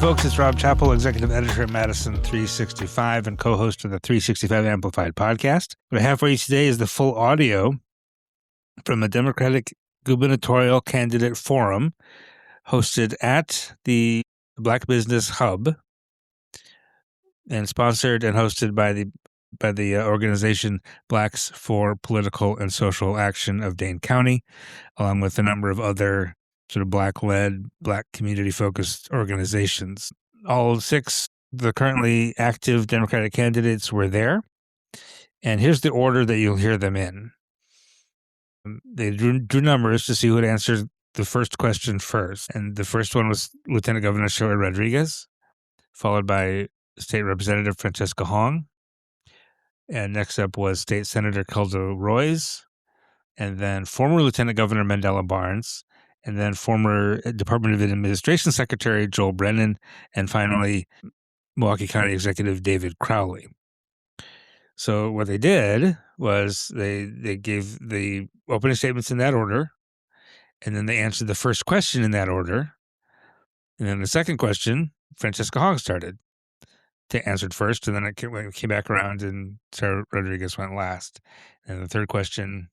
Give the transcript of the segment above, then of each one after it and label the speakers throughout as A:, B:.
A: folks. It's Rob Chappell, executive editor at Madison 365 and co-host of the 365 Amplified podcast. What I have for you today is the full audio from a Democratic gubernatorial candidate forum hosted at the Black Business Hub and sponsored and hosted by the organization Blacks for Political and Social Action of Dane County, along with a number of other sort of Black-led, Black community-focused organizations. All 6 the currently active Democratic candidates were there, and here's the order that you'll hear them in. They drew numbers to see who would answer the first question first, and the first one was Lieutenant Governor Sheila Rodriguez, followed by State Representative Francesca Hong, and next up was State Senator Kelda, and then former Lieutenant Governor Mandela Barnes, and then former Department of Administration Secretary Joel Brennan, and finally, Milwaukee County Executive David Crowley. So what they did was they gave the opening statements in that order, and then they answered the first question in that order. And then the second question, Francesca Hong started. Answered first, and then it came back around, and Sarah Rodriguez went last. And the third question,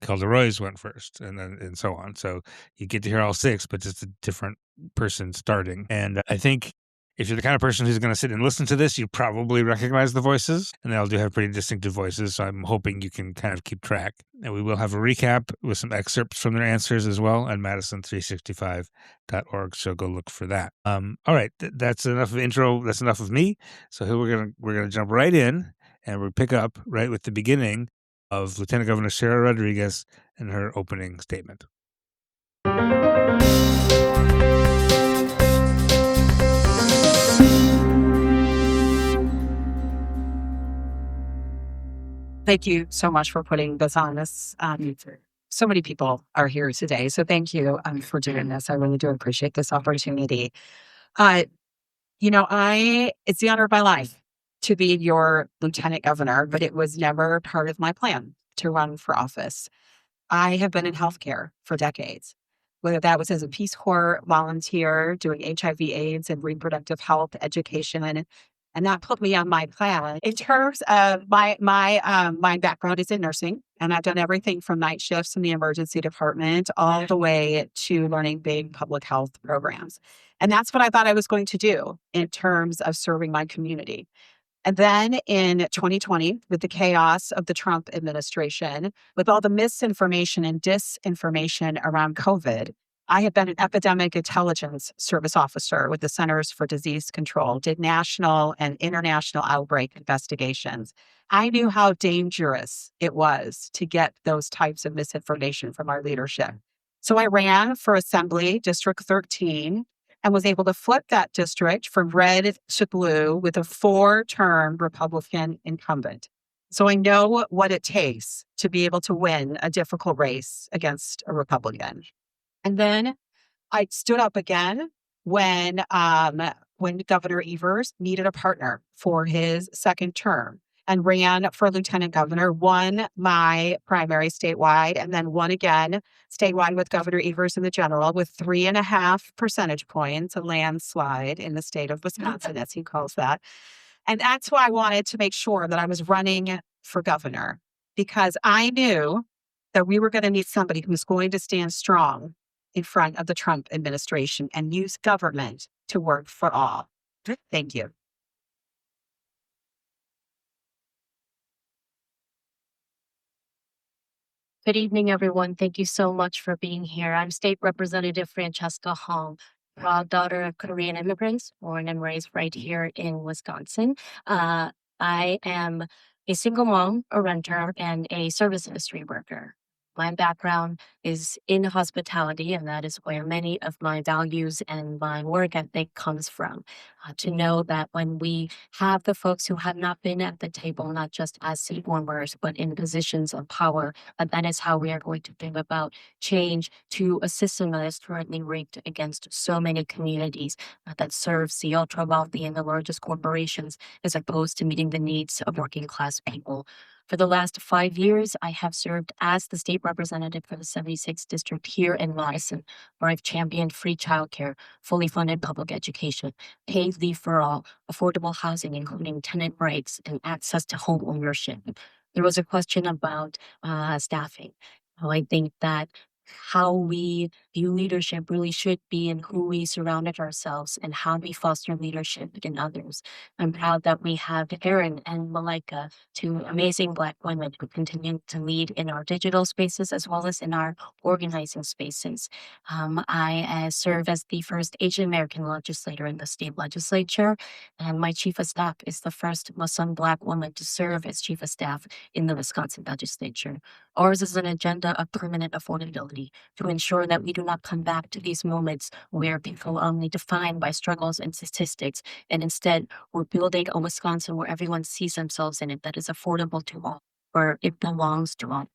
A: Kelda went first, and so on. So you get to hear all 6, but just a different person starting. And I think if you're the kind of person who's going to sit and listen to this, you probably recognize the voices, and they all do have pretty distinctive voices. So I'm hoping you can kind of keep track. And we will have a recap with some excerpts from their answers as well on Madison365.org. So go look for that. All right, that's enough of intro. That's enough of me. So here we're gonna jump right in, and we'll pick up right with the beginning of Lieutenant Governor Sheila Rodriguez and her opening statement.
B: Thank you so much for putting this on. So many people are here today, so thank you for doing this. I really do appreciate this opportunity. It's the honor of my life to be your lieutenant governor, but it was never part of my plan to run for office. I have been in healthcare for decades, whether that was as a Peace Corps volunteer doing HIV/AIDS and reproductive health education, and that put me on my plan. In terms of my background is in nursing, and I've done everything from night shifts in the emergency department all the way to learning big public health programs. And that's what I thought I was going to do in terms of serving my community. And then in 2020, with the chaos of the Trump administration, with all the misinformation and disinformation around COVID, I had been an epidemic intelligence service officer with the Centers for Disease Control, did national and international outbreak investigations. I knew how dangerous it was to get those types of misinformation from our leadership. So I ran for Assembly District 13 and was able to flip that district from red to blue with a 4-term Republican incumbent. So I know what it takes to be able to win a difficult race against a Republican. And then I stood up again when Governor Evers needed a partner for his second term and ran for lieutenant governor, won my primary statewide, and then won again statewide with Governor Evers in the general with 3.5 percentage points, a landslide in the state of Wisconsin, as he calls that. And that's why I wanted to make sure that I was running for governor, because I knew that we were going to need somebody who was going to stand strong in front of the Trump administration and use government to work for all. Thank you.
C: Good evening, everyone. Thank you so much for being here. I'm State Representative Francesca Hong, proud daughter of Korean immigrants, born and raised right here in Wisconsin. I am a single mom, a renter, and a service industry worker. My background is in hospitality, and that is where many of my values and my work ethic comes from. To know that when we have the folks who have not been at the table, not just as seat warmers, but in positions of power, that is how we are going to bring about change to a system that is currently rigged against so many communities that serves the ultra wealthy and the largest corporations, as opposed to meeting the needs of working class people. For the last 5 years, I have served as the state representative for the 76th district here in Madison, where I've championed free childcare, fully funded public education, paid leave for all, affordable housing, including tenant rights and access to home ownership. There was a question about staffing. I think that how we view leadership really should be in who we surrounded ourselves and how we foster leadership in others. I'm proud that we have Erin and Malika, two amazing Black women who continue to lead in our digital spaces as well as in our organizing spaces. I serve as the first Asian American legislator in the state legislature, and my chief of staff is the first Muslim Black woman to serve as chief of staff in the Wisconsin legislature. Ours is an agenda of permanent affordability to ensure that we do not come back to these moments where people are only defined by struggles and statistics, and instead we're building a Wisconsin where everyone sees themselves in it, that is affordable to all, where it belongs to all.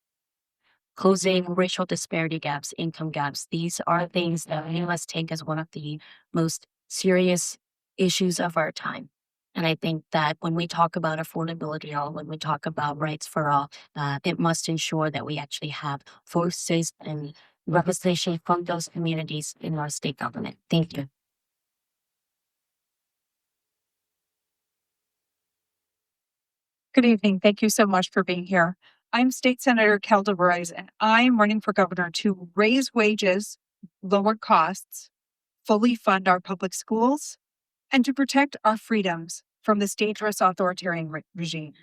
C: Closing racial disparity gaps, income gaps, these are things that we must take as one of the most serious issues of our time. And I think that when we talk about affordability all, when we talk about rights for all, it must ensure that we actually have voices and representation from those communities in our state government. Thank you.
B: Good evening. Thank you so much for being here. I'm State Senator Kelda, and I'm running for governor to raise wages, lower costs, fully fund our public schools, and to protect our freedoms from this dangerous authoritarian regime.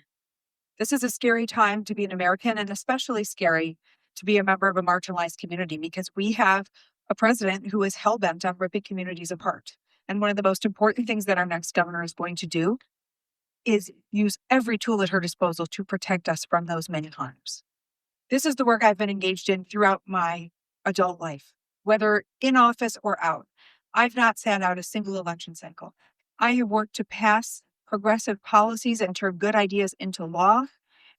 B: This is a scary time to be an American, and especially scary to be a member of a marginalized community, because we have a president who is hell-bent on ripping communities apart. And one of the most important things that our next governor is going to do is use every tool at her disposal to protect us from those many harms. This is the work I've been engaged in throughout my adult life, whether in office or out. I've not sat out a single election cycle. I have worked to pass progressive policies and turn good ideas into law,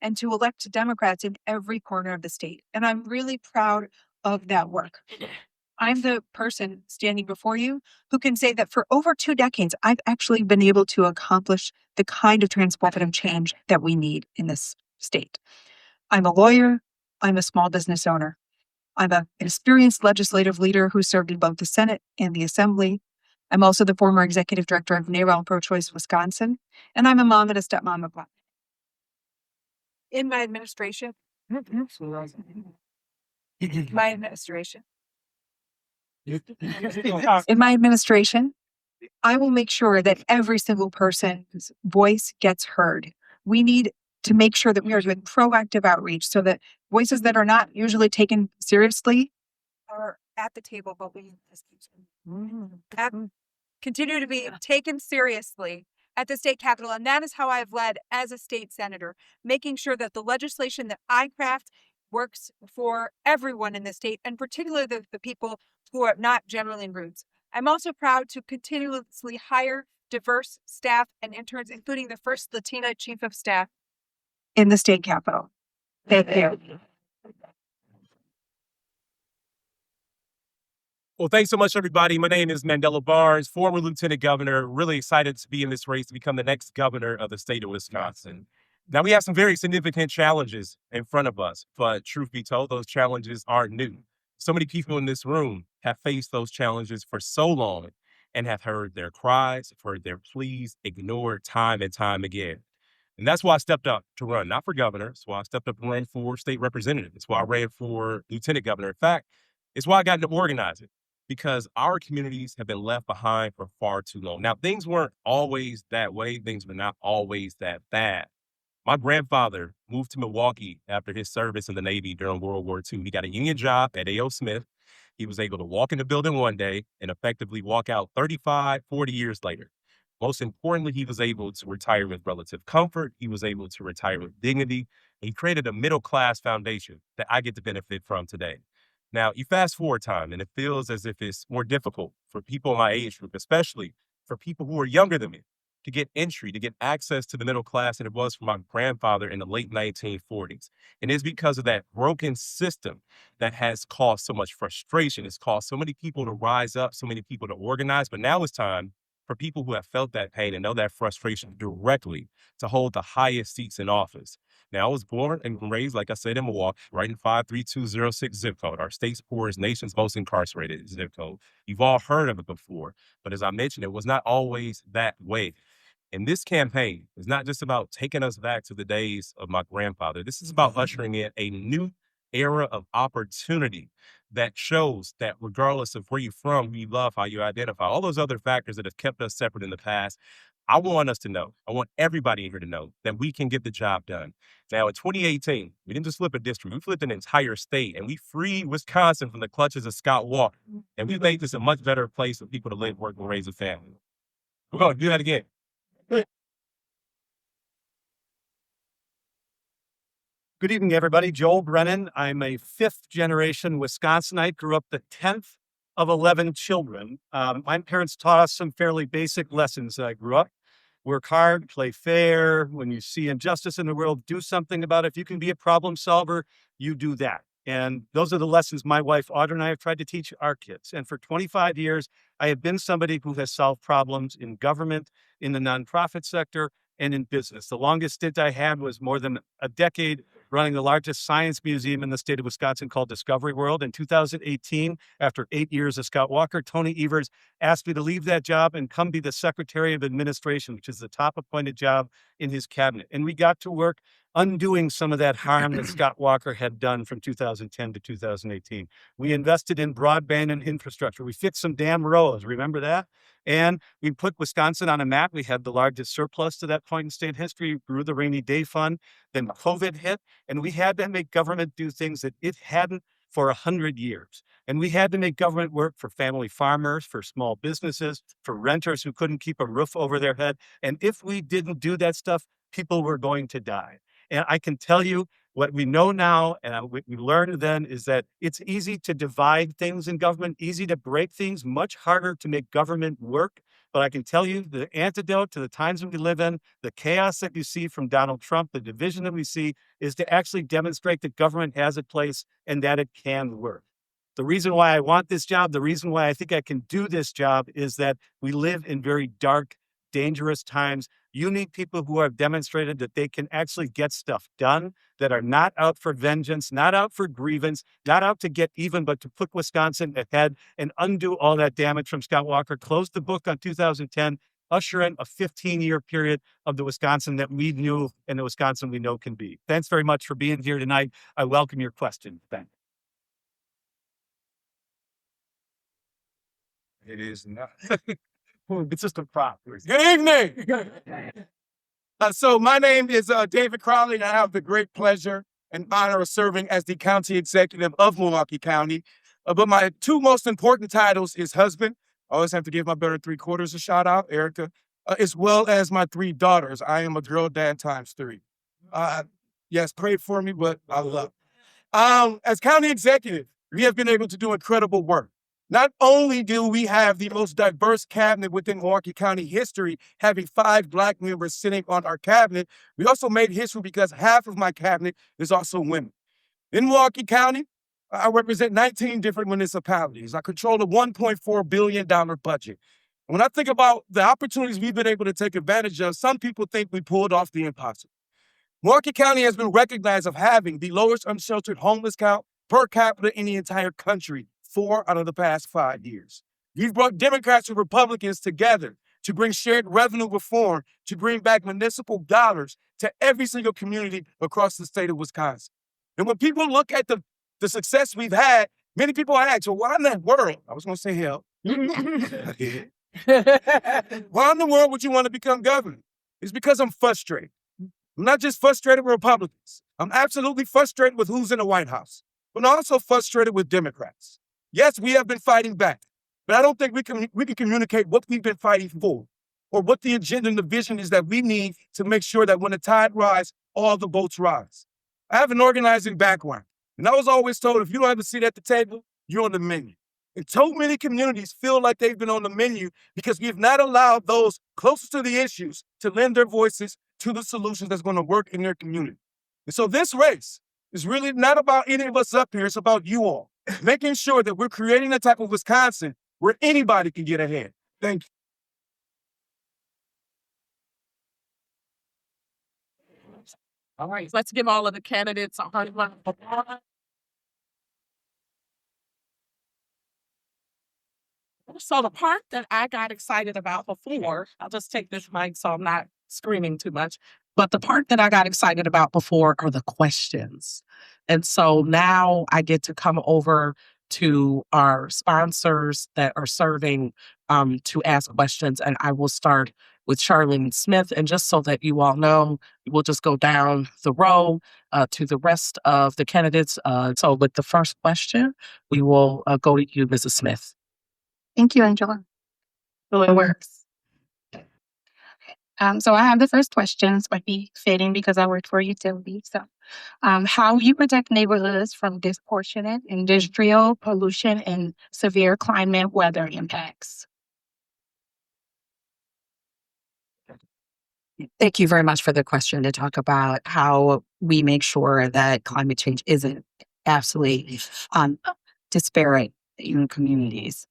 B: and to elect Democrats in every corner of the state. And I'm really proud of that work. I'm the person standing before you who can say that for over 2 decades, I've actually been able to accomplish the kind of transformative change that we need in this state. I'm a lawyer. I'm a small business owner. I'm an experienced legislative leader who served in both the Senate and the Assembly. I'm also the former executive director of NARAL Pro-Choice Wisconsin, and I'm a mom and a stepmom of Black. In my administration, I will make sure that every single person's voice gets heard. We need to make sure that we are doing proactive outreach so that voices that are not usually taken seriously are at the table, but we continue to be taken seriously at the state capitol. And that is how I've led as a state senator, making sure that the legislation that I craft works for everyone in the state, and particularly the people who are not generally in roots. I'm also proud to continuously hire diverse staff and interns, including the first Latina chief of staff in the state capitol. Thank you.
D: Well, thanks so much, everybody. My name is Mandela Barnes, former lieutenant governor. Really excited to be in this race to become the next governor of the state of Wisconsin. Now, we have some very significant challenges in front of us, but truth be told, those challenges aren't new. So many people in this room have faced those challenges for so long and have heard their cries, heard their pleas ignored time and time again. And that's why I stepped up to run, not for governor. It's why I stepped up to run for state representative. It's why I ran for lieutenant governor. In fact, it's why I got into organizing, because our communities have been left behind for far too long. Now, things weren't always that way. Things were not always that bad. My grandfather moved to Milwaukee after his service in the Navy during World War II. He got a union job at A.O. Smith. He was able to walk in the building one day and effectively walk out 35, 40 years later. Most importantly, he was able to retire with relative comfort. He was able to retire with dignity. He created a middle-class foundation that I get to benefit from today. Now, you fast forward time, and it feels as if it's more difficult for people in my age group, especially for people who are younger than me, to get entry, to get access to the middle class than it was for my grandfather in the late 1940s. And it's because of that broken system that has caused so much frustration. It's caused so many people to rise up, so many people to organize. But now it's time for people who have felt that pain and know that frustration directly to hold the highest seats in office. Now, I was born and raised, like I said, in Milwaukee, right in 53206 zip code, our state's poorest, nation's most incarcerated zip code. You've all heard of it before, but as I mentioned, it was not always that way. And this campaign is not just about taking us back to the days of my grandfather. This is about ushering in a new era of opportunity that shows that regardless of where you're from, who you love, how you identify, all those other factors that have kept us separate in the past, I want us to know, I want everybody in here to know that we can get the job done. Now, in 2018, we didn't just flip a district, we flipped an entire state, and we freed Wisconsin from the clutches of Scott Walker. And we made this a much better place for people to live, work, and raise a family. We're going to do that again.
E: Good evening, everybody. Joel Brennan. I'm a fifth generation Wisconsinite, grew up the 10th of 11 children. My parents taught us some fairly basic lessons. I grew up, work hard, play fair. When you see injustice in the world, do something about it. If you can be a problem solver, you do that. And those are the lessons my wife, Audra, and I have tried to teach our kids. And for 25 years, I have been somebody who has solved problems in government, in the nonprofit sector, and in business. The longest stint I had was more than a decade running the largest science museum in the state of Wisconsin called Discovery World. In 2018, after 8 years of Scott Walker, Tony Evers asked me to leave that job and come be the Secretary of Administration, which is the top appointed job in his cabinet. And we got to work undoing some of that harm that Scott Walker had done from 2010 to 2018. We invested in broadband and infrastructure. We fixed some damn roads. Remember that? And we put Wisconsin on a map. We had the largest surplus to that point in state history, grew the rainy day fund. Then COVID hit, and we had to make government do things that it hadn't for 100 years. And we had to make government work for family farmers, for small businesses, for renters who couldn't keep a roof over their head. And if we didn't do that stuff, people were going to die. And I can tell you what we know now, and what we learned then, is that it's easy to divide things in government, easy to break things, much harder to make government work. But I can tell you the antidote to the times that we live in, the chaos that you see from Donald Trump, the division that we see, is to actually demonstrate that government has a place and that it can work. The reason why I want this job, the reason why I think I can do this job is that we live in very dark, dangerous times. You need people who have demonstrated that they can actually get stuff done, that are not out for vengeance, not out for grievance, not out to get even, but to put Wisconsin ahead and undo all that damage from Scott Walker, close the book on 2010, usher in a 15-year period of the Wisconsin that we knew and the Wisconsin we know can be. Thanks very much for being here tonight. I welcome your question. Thank you.
D: It is not.
E: It's just a prop.
F: Good evening. So my name is David Crowley, and I have the great pleasure and honor of serving as the county executive of Milwaukee County. But my two most important titles is husband. I always have to give my better three-quarters a shout out, Erica, as well as my three daughters. I am a girl dad times three. Yes, pray for me, but I love it. As county executive, we have been able to do incredible work. Not only do we have the most diverse cabinet within Milwaukee County history, having 5 Black members sitting on our cabinet, we also made history because half of my cabinet is also women. In Milwaukee County, I represent 19 different municipalities. I control a $1.4 billion budget. When I think about the opportunities we've been able to take advantage of, some people think we pulled off the impossible. Milwaukee County has been recognized of having the lowest unsheltered homeless count per capita in the entire country 4 out of the past 5 years. We've brought Democrats and Republicans together to bring shared revenue reform, to bring back municipal dollars to every single community across the state of Wisconsin. And when people look at the success we've had, many people ask, well, why in the world? I was going to say hell. Why in the world would you want to become governor? It's because I'm frustrated. I'm not just frustrated with Republicans. I'm absolutely frustrated with who's in the White House, but I'm also frustrated with Democrats. Yes, we have been fighting back, but I don't think we can communicate what we've been fighting for or what the agenda and the vision is that we need to make sure that when the tide rises, all the boats rise. I have an organizing background, and I was always told if you don't have a seat at the table, you're on the menu. And so many communities feel like they've been on the menu because we have not allowed those closest to the issues to lend their voices to the solutions that's going to work in their community. And so this race is really not about any of us up here, it's about you all. Making sure that we're creating a type of Wisconsin where anybody can get ahead. Thank you.
G: All right, let's give all of the candidates a hard round of applause. So the part that I got excited about before, I'll just take this mic so I'm not screaming too much. But the part that I got excited about before are the questions. And so now I get to come over to our sponsors that are serving to ask questions. And I will start with Charlene Smith. And just so that you all know, we'll just go down the row to the rest of the candidates. So with the first question, we will go to you, Mrs. Smith.
H: Thank you, Angela.
G: So it works.
H: So I have the first questions, might be fitting because I work for a utility. So, how you protect neighborhoods from disproportionate industrial pollution and severe climate weather impacts?
B: Thank you very much for the question to talk about how we make sure that climate change isn't absolutely disparate in communities.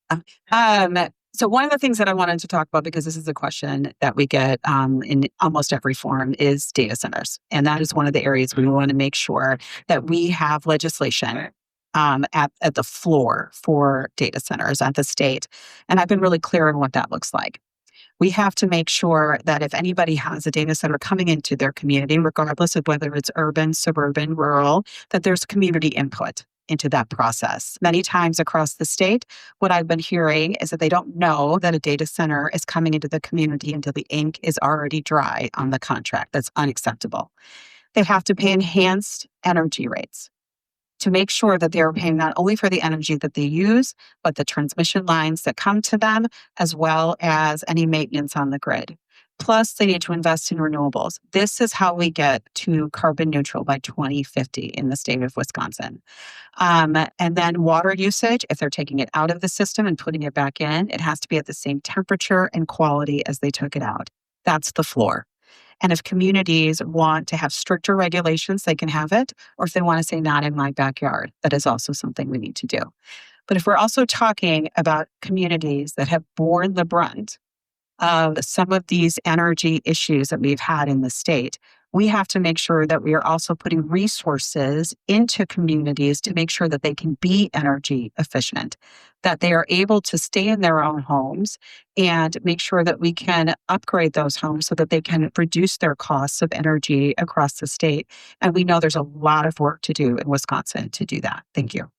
B: So one of the things that I wanted to talk about, because this is a question that we get in almost every forum, is data centers. And that is one of the areas we want to make sure that we have legislation at the floor for data centers at the state. And I've been really clear on what that looks like. We have to make sure that if anybody has a data center coming into their community, regardless of whether it's urban, suburban, rural, that there's community input into that process. Many times across the state, what I've been hearing is that they don't know that a data center is coming into the community until the ink is already dry on the contract. That's unacceptable. They have to pay enhanced energy rates to make sure that they're paying not only for the energy that they use, but the transmission lines that come to them, as well as any maintenance on the grid. Plus, they need to invest in renewables. This is how we get to carbon neutral by 2050 in the state of Wisconsin. And then water usage, if they're taking it out of the system and putting it back in, it has to be at the same temperature and quality as they took it out. That's the floor. And if communities want to have stricter regulations, they can have it. Or if they want to say, not in my backyard, that is also something we need to do. But if we're also talking about communities that have borne the brunt of some of these energy issues that we've had in the state, we have to make sure that we are also putting resources into communities to make sure that they can be energy efficient, that they are able to stay in their own homes, and make sure that we can upgrade those homes so that they can reduce their costs of energy across the state. And we know there's a lot of work to do in Wisconsin to do that. Thank you.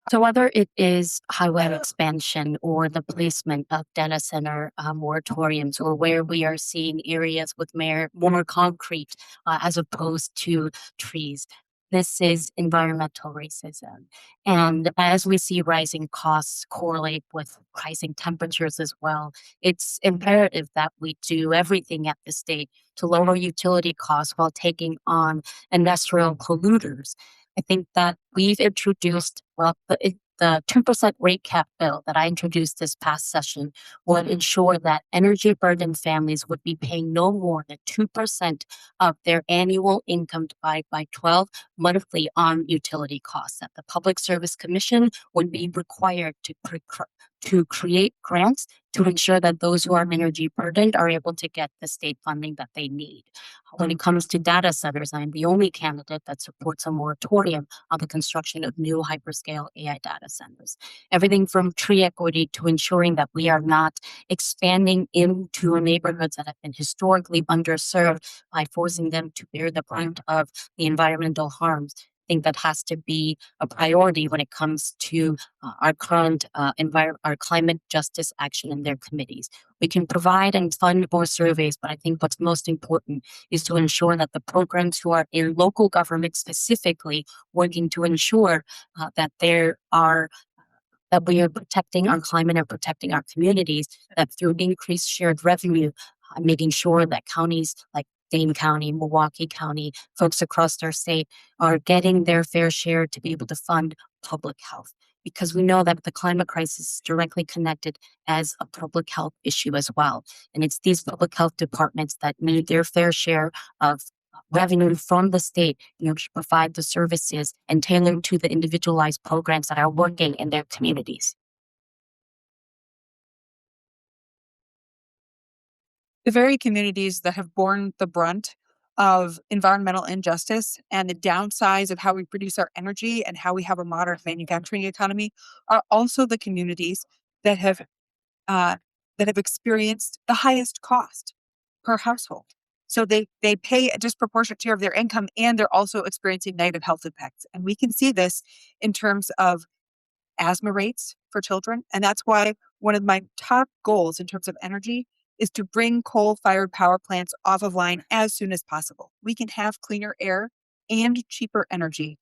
C: So whether it is highway expansion or the placement of data center moratoriums, or where we are seeing areas with more concrete as opposed to trees, this is environmental racism. And as we see rising costs correlate with rising temperatures as well, it's imperative that we do everything at the state to lower utility costs while taking on industrial polluters. I think that we've introduced, the 2% rate cap bill that I introduced this past session would ensure that energy burdened families would be paying no more than 2% of their annual income divided by 12 monthly on utility costs. That the Public Service Commission would be required to create grants to ensure that those who are energy burdened are able to get the state funding that they need. When it comes to data centers, I'm the only candidate that supports a moratorium on the construction of new hyperscale AI data centers. Everything from tree equity to ensuring that we are not expanding into neighborhoods that have been historically underserved by forcing them to bear the brunt of the environmental harms. I think that has to be a priority when it comes to our current our climate justice action in their committees. We can provide and fund more surveys, but I think what's most important is to ensure that the programs who are in local government specifically working to ensure that we are protecting our climate and protecting our communities, that through increased shared revenue, making sure that counties like Dane County, Milwaukee County, folks across our state are getting their fair share to be able to fund public health. Because we know that the climate crisis is directly connected as a public health issue as well. And it's these public health departments that need their fair share of revenue from the state, to provide the services and tailor to the individualized programs that are working in their communities.
I: The very communities that have borne the brunt of environmental injustice and the downsides of how we produce our energy and how we have a modern manufacturing economy are also the communities that have uh, experienced the highest cost per household. So they pay a disproportionate share of their income, and they're also experiencing negative health impacts. And we can see this in terms of asthma rates for children. And that's why one of my top goals in terms of energy is to bring coal-fired power plants off of line as soon as possible. We can have cleaner air and cheaper energy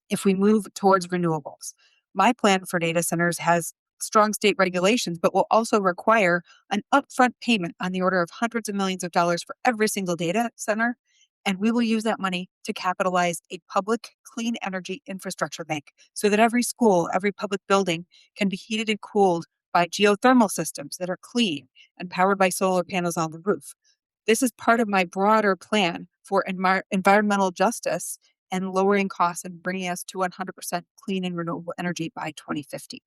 I: if we move towards renewables. My plan for data centers has strong state regulations, but will also require an upfront payment on the order of hundreds of millions of dollars for every single data center. And we will use that money to capitalize a public clean energy infrastructure bank so that every school, every public building can be heated and cooled by geothermal systems that are clean and powered by solar panels on the roof. This is part of my broader plan for environmental justice and lowering costs and bringing us to 100% clean and renewable energy by 2050.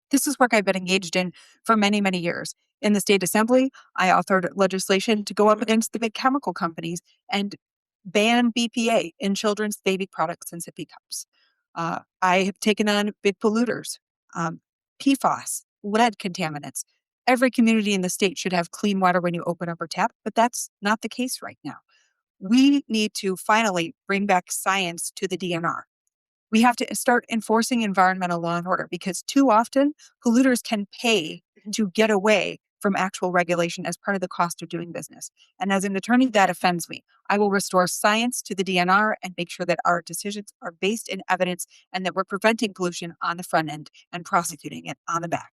I: This is work I've been engaged in for many, many years. In the state assembly, I authored legislation to go up against the big chemical companies and ban BPA in children's baby products and sippy cups. I have taken on big polluters, PFAS, lead contaminants. Every community in the state should have clean water when you open up a tap, but that's not the case right now. We need to finally bring back science to the DNR. We have to start enforcing environmental law and order because too often polluters can pay to get away from actual regulation as part of the cost of doing business. And as an attorney, that offends me. I will restore science to the DNR and make sure that our decisions are based in evidence and that we're preventing pollution on the front end and prosecuting it on the back.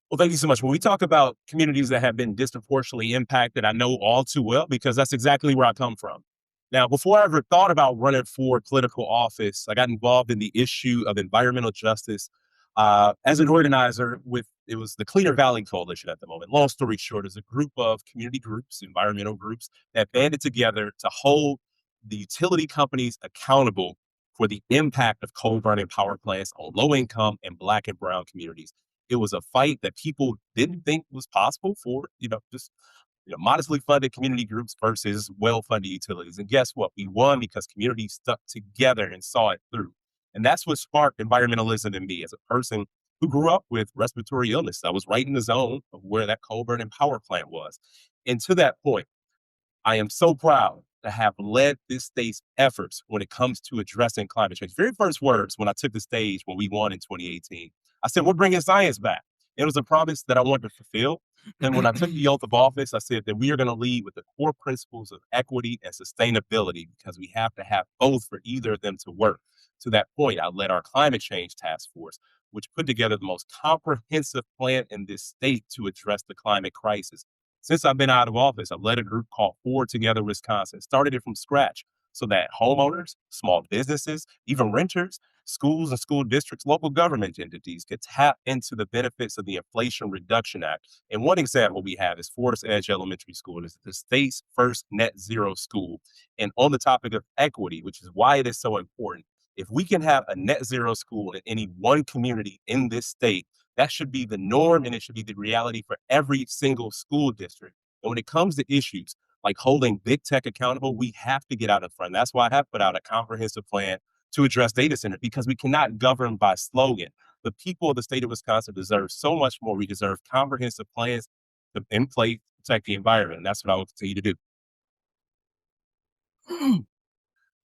D: Well, thank you so much. When we talk about communities that have been disproportionately impacted, I know all too well because that's exactly where I come from. Now, before I ever thought about running for political office, I got involved in the issue of environmental justice as an organizer it was the Cleaner Valley Coalition at the moment. Long story short, is a group of community groups, environmental groups that banded together to hold the utility companies accountable for the impact of coal burning power plants on low income and Black and brown communities. It was a fight that people didn't think was possible for, just modestly funded community groups versus well-funded utilities. And guess what? We won because communities stuck together and saw it through. And that's what sparked environmentalism in me as a person who grew up with respiratory illness. I was right in the zone of where that coal burning power plant was. And to that point, I am so proud to have led this state's efforts when it comes to addressing climate change. Very first words when I took the stage when we won in 2018, I said, we're bringing science back. It was a promise that I wanted to fulfill. And when I took the oath of office, I said that we are going to lead with the core principles of equity and sustainability because we have to have both for either of them to work. To that point, I led our climate change task force, which put together the most comprehensive plan in this state to address the climate crisis. Since I've been out of office, I've led a group called Forward Together Wisconsin, started it from scratch so that homeowners, small businesses, even renters, schools and school districts, local government entities could tap into the benefits of the Inflation Reduction Act. And one example we have is Forest Edge Elementary School. It's the state's first net zero school. And on the topic of equity, which is why it is so important, if we can have a net zero school in any one community in this state, that should be the norm and it should be the reality for every single school district. And when it comes to issues like holding big tech accountable, we have to get out in front. That's why I have put out a comprehensive plan to address data centers because we cannot govern by slogan. The people of the state of Wisconsin deserve so much more. We deserve comprehensive plans in place to protect the environment. And that's what I will continue to do.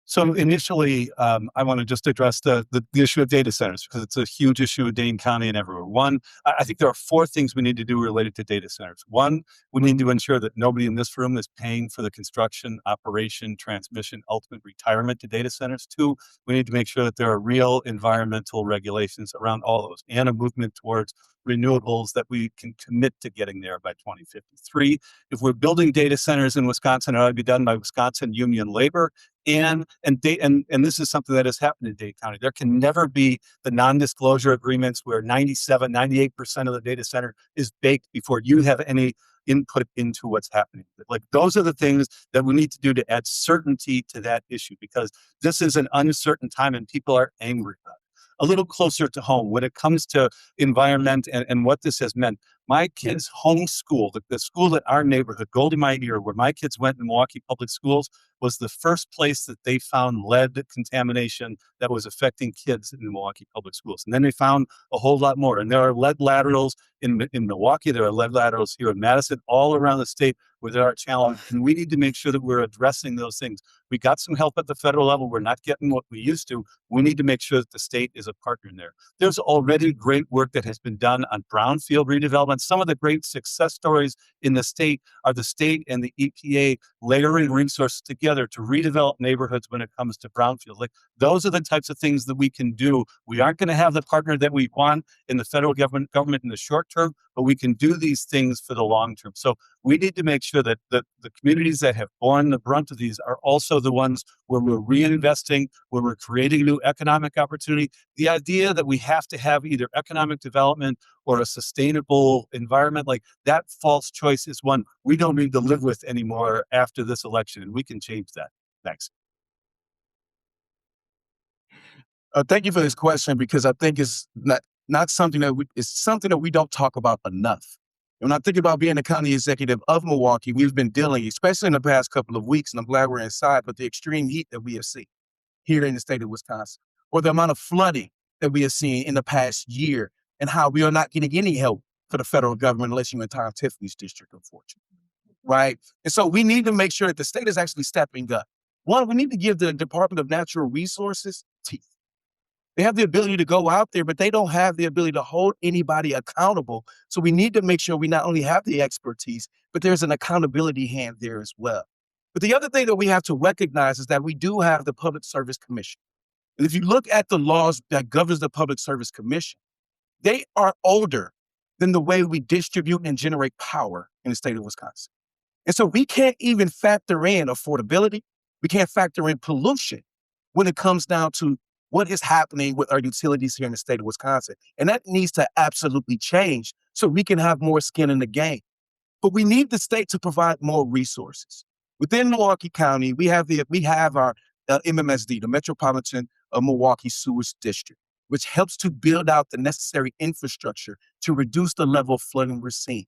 E: So initially, I want to just address the issue of data centers because it's a huge issue in Dane County and everywhere. One, I think there are 4 things we need to do related to data centers. One, we need to ensure that nobody in this room is paying for the construction, operation, transmission, ultimate retirement to data centers. 2, we need to make sure that there are real environmental regulations around all those and a movement towards renewables that we can commit to getting there by 2053. If we're building data centers in Wisconsin, it ought to be done by Wisconsin union labor. And this is something that has happened in Dane County. There can never be the non-disclosure agreements where 98% of the data center is baked before you have any input into what's happening. Like those are the things that we need to do to add certainty to that issue because this is an uncertain time and people are angry about it. A little closer to home when it comes to environment and what this has meant. My kids homeschool, the school at our neighborhood, Goldie Meyer, where my kids went in Milwaukee Public Schools, was the first place that they found lead contamination that was affecting kids in the Milwaukee Public Schools. And then they found a whole lot more. And there are lead laterals in Milwaukee, there are lead laterals here in Madison, all around the state where there are challenges. And we need to make sure that we're addressing those things. We got some help at the federal level. We're not getting what we used to. We need to make sure that the state is a partner in there. There's already great work that has been done on brownfield redevelopment. Some of the great success stories in the state are the state and the EPA layering resources together to redevelop neighborhoods when it comes to brownfield. Like, those are the types of things that we can do. We aren't going to have the partner that we want in the federal government in the short term, but we can do these things for the long term. So we need to make sure that the communities that have borne the brunt of these are also the ones where we're reinvesting, where we're creating new economic opportunity. The idea that we have to have either economic development or a sustainable environment, like that false choice, is one we don't need to live with anymore after this election, and we can change that. Thanks.
F: Thank you for this question, because I think it's not something that it's something that we don't talk about enough. When I think about being the county executive of Milwaukee, we've been dealing, especially in the past couple of weeks, and I'm glad we're inside, but the extreme heat that we have seen here in the state of Wisconsin, or the amount of flooding that we have seen in the past year, and how we are not getting any help for the federal government unless you're in Tom Tiffany's district, unfortunately. Right? And so we need to make sure that the state is actually stepping up. One, we need to give the Department of Natural Resources teeth. They have the ability to go out there, but they don't have the ability to hold anybody accountable. So we need to make sure we not only have the expertise, but there's an accountability hand there as well. But the other thing that we have to recognize is that we do have the Public Service Commission. And if you look at the laws that governs the Public Service Commission, they are older than the way we distribute and generate power in the state of Wisconsin. And so we can't even factor in affordability. We can't factor in pollution when it comes down to what is happening with our utilities here in the state of Wisconsin. And that needs to absolutely change so we can have more skin in the game. But we need the state to provide more resources. Within Milwaukee County, we have our MMSD, the Metropolitan Milwaukee Sewage District, which helps to build out the necessary infrastructure to reduce the level of flooding we're seeing.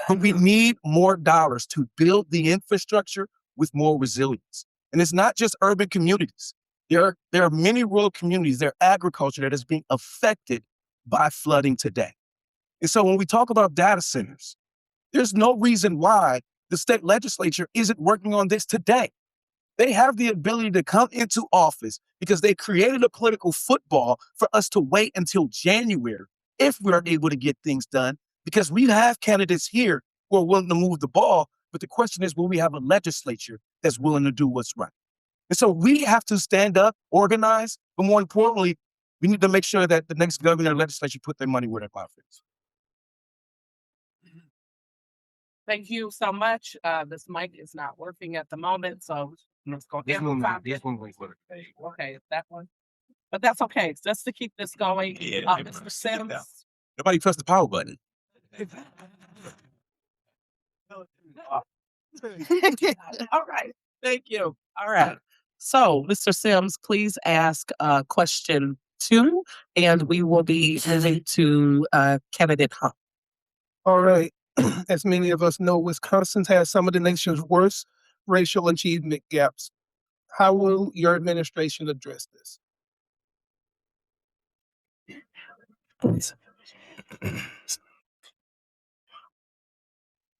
F: But we need more dollars to build the infrastructure with more resilience. And it's not just urban communities. There are many rural communities, their agriculture that is being affected by flooding today. And so when we talk about data centers, there's no reason why the state legislature isn't working on this today. They have the ability to come into office because they created a political football for us to wait until January if we're able to get things done, because we have candidates here who are willing to move the ball. But the question is, will we have a legislature that's willing to do what's right? And so we have to stand up, organize, but more importantly, we need to make sure that the next governor and legislature put their money where their mouth is.
G: Thank you so much. This mic is not working at the moment, so let's go.
F: This one was working.
G: Okay, that one. But that's okay. Just to keep this going. Mr. Sims.
F: Nobody pressed the power button.
G: All right. Thank you. All right. So, Mr. Sims, please ask question 2, and we will be moving to candidate Hunt.
J: All right. As many of us know, Wisconsin has some of the nation's worst racial achievement gaps. How will your administration address this?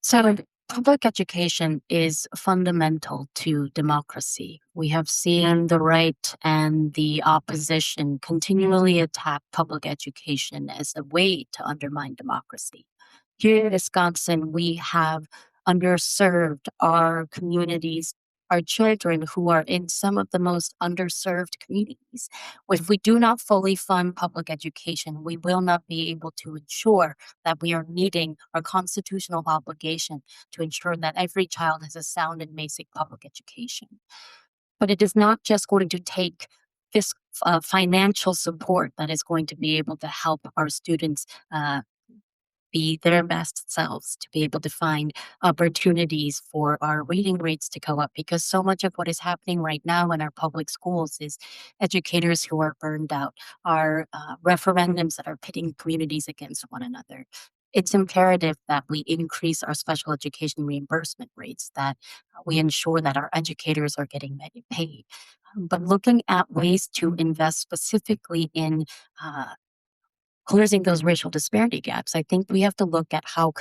C: So, public education is fundamental to democracy. We have seen the right and the opposition continually attack public education as a way to undermine democracy. Here in Wisconsin, we have underserved our communities, our children who are in some of the most underserved communities. If we do not fully fund public education, we will not be able to ensure that we are meeting our constitutional obligation to ensure that every child has a sound and basic public education. But it is not just going to take this financial support that is going to be able to help our students be their best selves, to be able to find opportunities for our reading rates to go up, because so much of what is happening right now in our public schools is educators who are burned out, our referendums that are pitting communities against one another. it's imperative that we increase our special education reimbursement rates, that we ensure that our educators are getting paid. But looking at ways to invest specifically in closing those racial disparity gaps, I think we have to look at how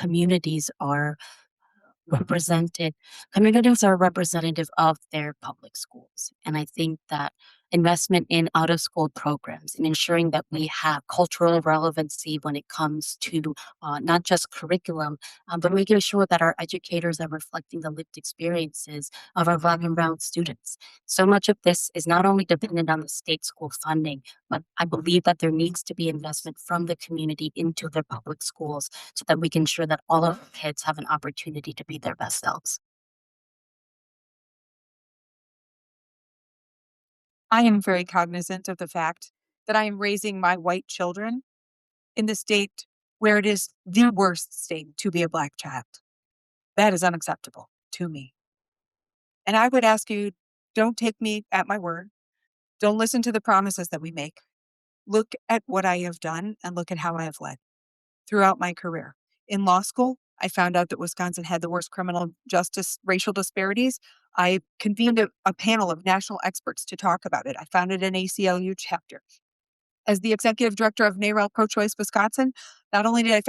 C: represented communities are representative of their public schools. And I think that investment in out of school programs and ensuring that we have cultural relevancy when it comes to not just curriculum, but making sure that our educators are reflecting the lived experiences of our black and brown students. So much of this is not only dependent on the state school funding, but I believe that there needs to be investment from the community into their public schools so that we can ensure that all of our kids have an opportunity to be their best selves.
I: I am very cognizant of the fact that I am raising my white children in the state where it is the worst state to be a Black child. That is unacceptable to me. And I would ask you, don't take me at my word. Don't listen to the promises that we make. Look at what I have done and look at how I have led throughout my career. In law school, I found out that Wisconsin had the worst criminal justice racial disparities. I convened a panel of national experts to talk about it. I founded an ACLU chapter. As the executive director of NARAL Pro-Choice Wisconsin, not only did I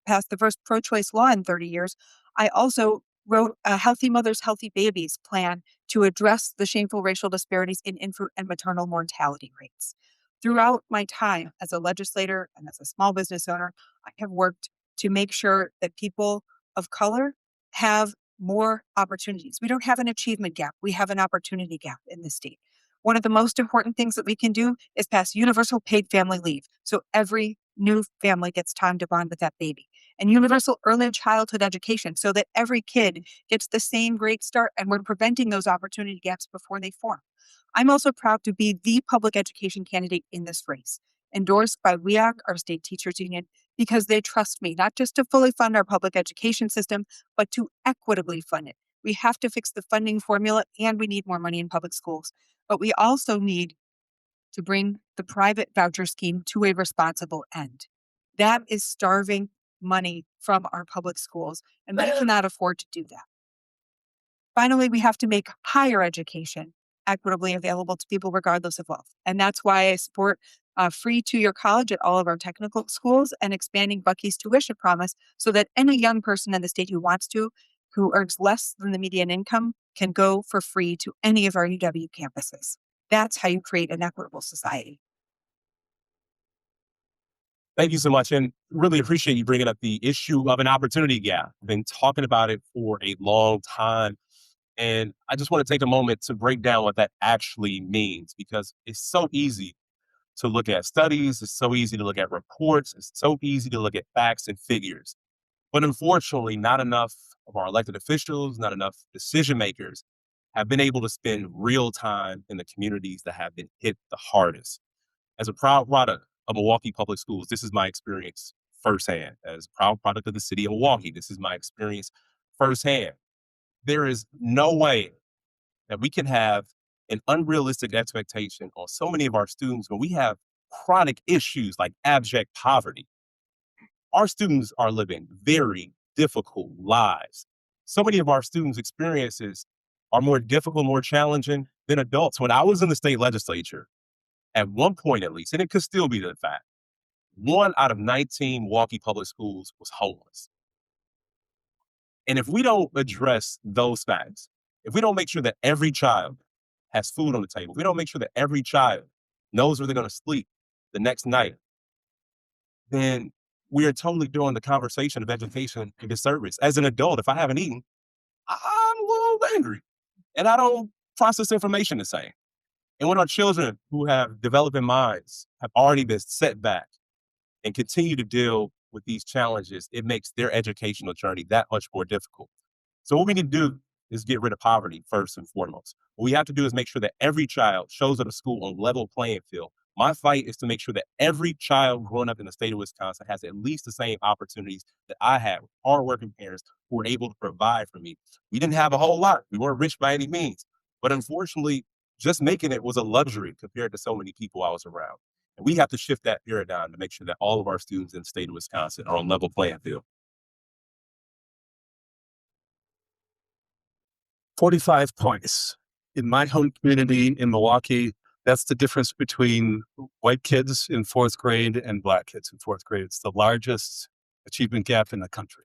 I: pass the first pro-choice law in 30 years, I also wrote a Healthy Mothers, Healthy Babies plan to address the shameful racial disparities in infant and maternal mortality rates. Throughout my time as a legislator and as a small business owner, I have worked to make sure that people of color have more opportunities. We don't have an achievement gap. We have an opportunity gap in the state. One of the most important things that we can do is pass universal paid family leave. So every new family gets time to bond with that baby. And universal early childhood education so that every kid gets the same great start and we're preventing those opportunity gaps before they form. I'm also proud to be the public education candidate in this race, endorsed by WEOC, our state teachers union, because they trust me, not just to fully fund our public education system, but to equitably fund it. We have to fix the funding formula and we need more money in public schools. But we also need to bring the private voucher scheme to a responsible end. That is starving money from our public schools, and we cannot afford to do that. Finally, we have to make higher education equitably available to people regardless of wealth. And that's why I support free two-year college at all of our technical schools and expanding Bucky's tuition promise so that any young person in the state who wants to, who earns less than the median income, can go for free to any of our UW campuses. That's how you create an equitable society.
D: Thank you so much. And really appreciate you bringing up the issue of an opportunity gap. I've been talking about it for a long time. And I just want to take a moment to break down what that actually means, because it's so easy to look at studies. It's so easy to look at reports. It's so easy to look at facts and figures. But unfortunately, not enough of our elected officials, not enough decision makers have been able to spend real time in the communities that have been hit the hardest. As a proud product of Milwaukee Public Schools, this is my experience firsthand. As a proud product of the city of Milwaukee, this is my experience firsthand. There is no way that we can have an unrealistic expectation on so many of our students when we have chronic issues like abject poverty. Our students are living very difficult lives. So many of our students' experiences are more difficult, more challenging than adults. When I was in the state legislature, at one point at least, and it could still be the fact, 1 out of 19 Milwaukee public schools was homeless. And if we don't address those facts, if we don't make sure that every child has food on the table, if we don't make sure that every child knows where they're going to sleep the next night, then we are totally doing the conversation of education a disservice. As an adult, if I haven't eaten, I'm a little angry and I don't process information the same. And when our children who have developing minds have already been set back and continue to deal with these challenges, it makes their educational journey that much more difficult. So what we need to do is get rid of poverty first and foremost. What we have to do is make sure that every child shows up to school on level playing field. My fight is to make sure that every child growing up in the state of Wisconsin has at least the same opportunities that I had with hardworking parents who were able to provide for me. We didn't have a whole lot. We weren't rich by any means. But unfortunately, just making it was a luxury compared to so many people I was around. And we have to shift that paradigm to make sure that all of our students in the state of Wisconsin are on level playing field.
E: 45 points. In my home community in Milwaukee, that's the difference between white kids in fourth grade and black kids in fourth grade. It's the largest achievement gap in the country.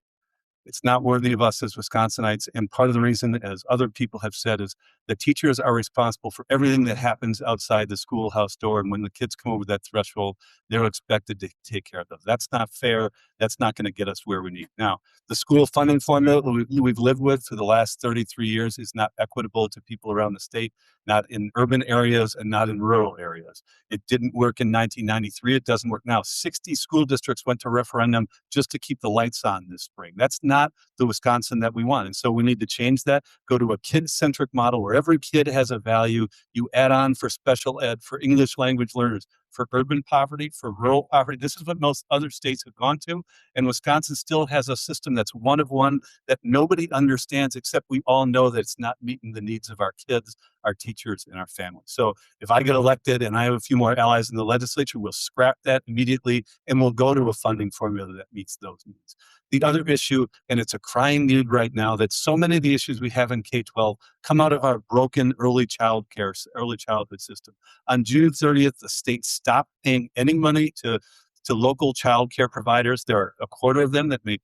E: It's not worthy of us as Wisconsinites. And part of the reason, as other people have said, is the teachers are responsible for everything that happens outside the schoolhouse door. And when the kids come over that threshold, they're expected to take care of them. That's not fair. That's not going to get us where we need. Now, the school funding formula we've lived with for the last 33 years is not equitable to people around the state, not in urban areas and not in rural areas. It didn't work in 1993. It doesn't work now. 60 school districts went to referendum just to keep the lights on this spring. That's not the Wisconsin that we want. And so we need to change that, go to a kid-centric model where every kid has a value. You add on for special ed, for English language learners, for urban poverty, for rural poverty. This is what most other states have gone to. And Wisconsin still has a system that's one of one that nobody understands, except we all know that it's not meeting the needs of our kids, our teachers, and our families. So if I get elected and I have a few more allies in the legislature, we'll scrap that immediately and we'll go to a funding formula that meets those needs. The other issue, and it's a crying need right now, that so many of the issues we have in K-12 come out of our broken early childhood system. On June 30th, the state stopped paying any money to local child care providers. There are a quarter of them that may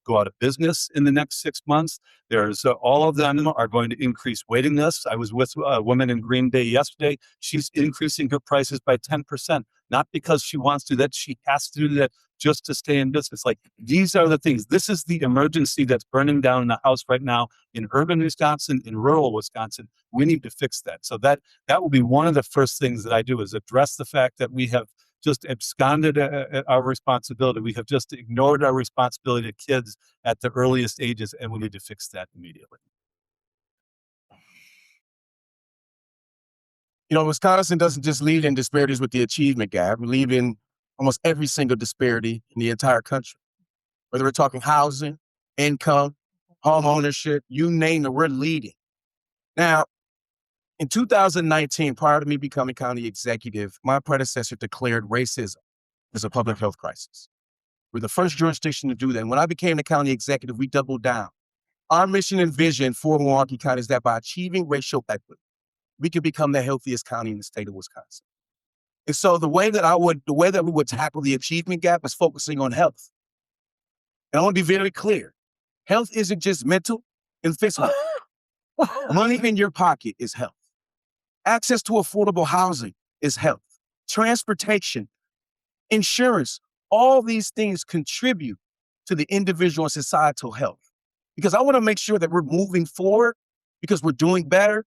E: go out of business in the next 6 months. There's all of them are going to increase waiting lists. I was with a woman in Green Bay yesterday. She's increasing her prices by 10%, not because she wants to, that she has to do that just to stay in business. Like, these are the things. This is the emergency that's burning down in the house right now in urban Wisconsin, in rural Wisconsin. We need to fix that. So that will be one of the first things that I do, is address the fact that we have just absconded at our responsibility. We have just ignored our responsibility to kids at the earliest ages, and we need to fix that immediately.
K: You know, Wisconsin doesn't just lead in disparities with the achievement gap. We lead in almost every single disparity in the entire country. Whether we're talking housing, income, home ownership, you name it, we're leading. Now, in 2019, prior to me becoming county executive, my predecessor declared racism as a public health crisis. We're the first jurisdiction to do that. And when I became the county executive, we doubled down. Our mission and vision for Milwaukee County is that by achieving racial equity, we can become the healthiest county in the state of Wisconsin. And so the way that we would tackle the achievement gap is focusing on health. And I want to be very clear. Health isn't just mental and physical. Money in your pocket is health. Access to affordable housing is health. Transportation, insurance, all these things contribute to the individual and societal health. Because I want to make sure that we're moving forward because we're doing better,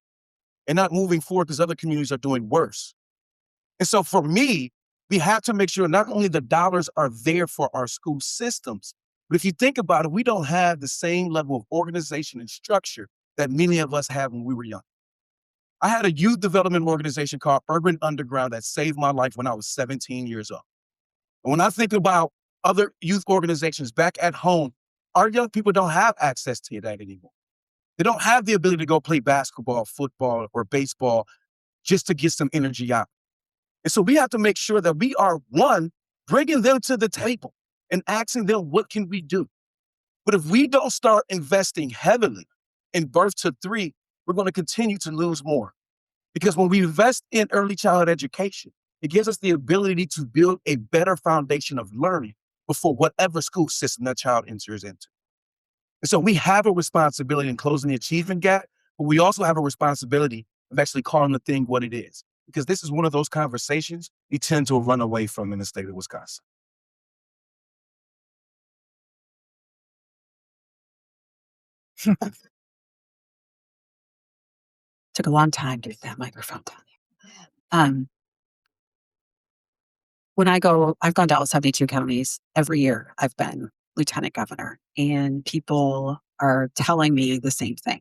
K: and not moving forward because other communities are doing worse. And so for me, we have to make sure not only the dollars are there for our school systems, but if you think about it, we don't have the same level of organization and structure that many of us had when we were young. I had a youth development organization called Urban Underground that saved my life when I was 17 years old. And when I think about other youth organizations back at home, our young people don't have access to that anymore. They don't have the ability to go play basketball, football, or baseball just to get some energy out. And so we have to make sure that we are, one, bringing them to the table and asking them, what can we do? But if we don't start investing heavily in birth to 3, we're going to continue to lose more. Because when we invest in early childhood education, it gives us the ability to build a better foundation of learning before whatever school system that child enters into. And so we have a responsibility in closing the achievement gap, but we also have a responsibility of actually calling the thing what it is. Because this is one of those conversations we tend to run away from in the state of Wisconsin.
B: Took a long time to get that microphone down. I've gone to all 72 counties every year. I've been lieutenant governor, and people are telling me the same thing,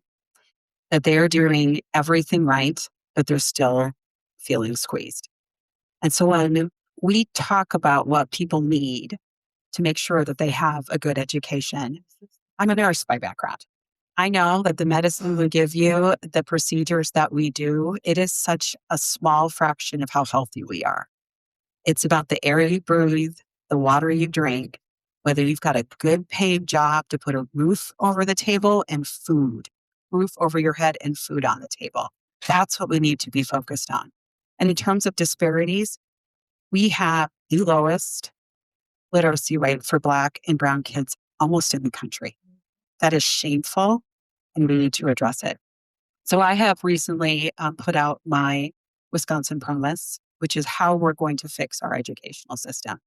B: that they're doing everything right, but they're still feeling squeezed. And so when we talk about what people need to make sure that they have a good education, I'm a nurse by background. I know that the medicine we give you, the procedures that we do, it is such a small fraction of how healthy we are. It's about the air you breathe, the water you drink, whether you've got a good paid job to put a roof over the table, and food.
I: roof over your head and food on the table. That's what we need to be focused on. And in terms of disparities, we have the lowest literacy rate for Black and Brown kids almost in the country. That is shameful, and we need to address it. So I have recently put out my Wisconsin Promise, which is how we're going to fix our educational system.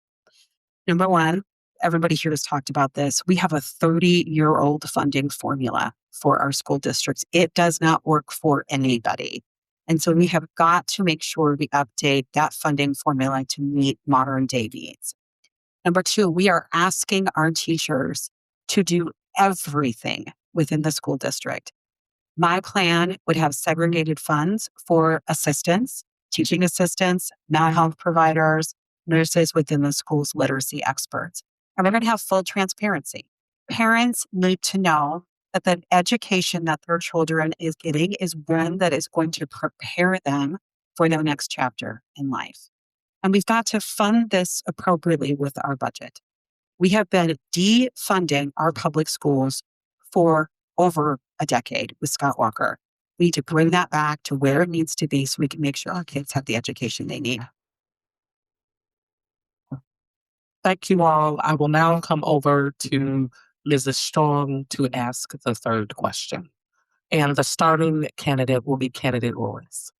I: Number one, everybody here has talked about this. We have a 30-year-old funding formula for our school districts. It does not work for anybody. And so we have got to make sure we update that funding formula to meet modern day needs. Number two, we are asking our teachers to do everything within the school district. My plan would have segregated funds for assistants, teaching assistants, mental health providers, nurses within the school's literacy experts. And we're going to have full transparency. Parents need to know that the education that their children is getting is one that is going to prepare them for their next chapter in life. And we've got to fund this appropriately with our budget. We have been defunding our public schools for over a decade with Scott Walker. We need to bring that back to where it needs to be so we can make sure our kids have the education they need.
G: Thank you all. I will now come over to Mrs. Strong to ask the third question. And the starting candidate will be candidate Royce.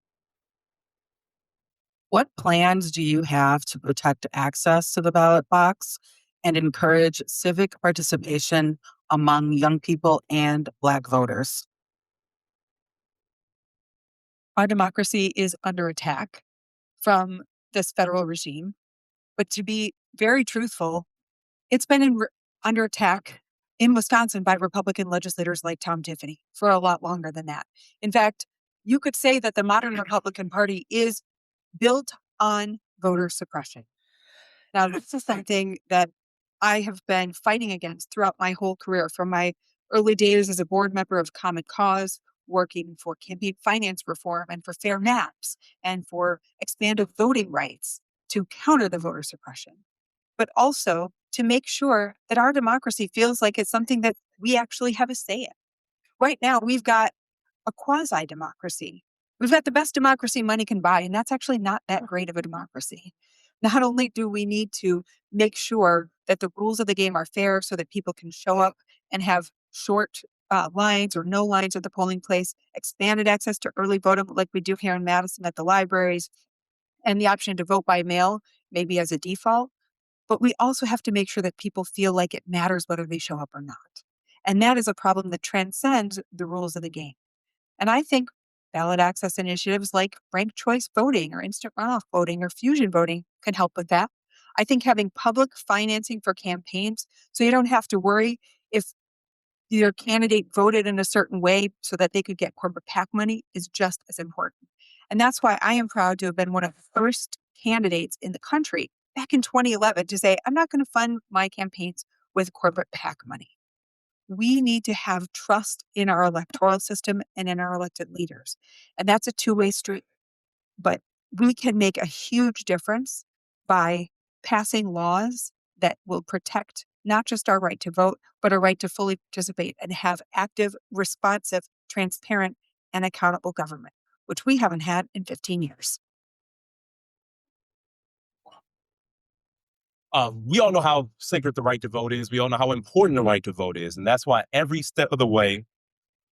I: What plans do you have to protect access to the ballot box and encourage civic participation among young people and Black voters? Our democracy is under attack from this federal regime. But to be very truthful, it's been under attack in Wisconsin by Republican legislators like Tom Tiffany for a lot longer than that. In fact, you could say that the modern Republican Party is built on voter suppression. Now, this is something that I have been fighting against throughout my whole career, from my early days as a board member of Common Cause, working for campaign finance reform and for fair maps and for expanded voting rights to counter the voter suppression, but also to make sure that our democracy feels like it's something that we actually have a say in. Right now, we've got a quasi-democracy. We've got the best democracy money can buy, and that's actually not that great of a democracy. Not only do we need to make sure that the rules of the game are fair so that people can show up and have short lines or no lines at the polling place, expanded access to early voting like we do here in Madison at the libraries, and the option to vote by mail, maybe as a default. But we also have to make sure that people feel like it matters whether they show up or not. And that is a problem that transcends the rules of the game. And I think ballot access initiatives like ranked choice voting or instant runoff voting or fusion voting can help with that. I think having public financing for campaigns so you don't have to worry if your candidate voted in a certain way so that they could get corporate PAC money is just as important. And that's why I am proud to have been one of the first candidates in the country back in 2011 to say, I'm not going to fund my campaigns with corporate PAC money. We need to have trust in our electoral system and in our elected leaders. And that's a two-way street. But we can make a huge difference by passing laws that will protect not just our right to vote, but our right to fully participate and have active, responsive, transparent, and accountable government, which we haven't had in 15 years.
D: We all know how sacred the right to vote is. We all know how important the right to vote is. And that's why every step of the way,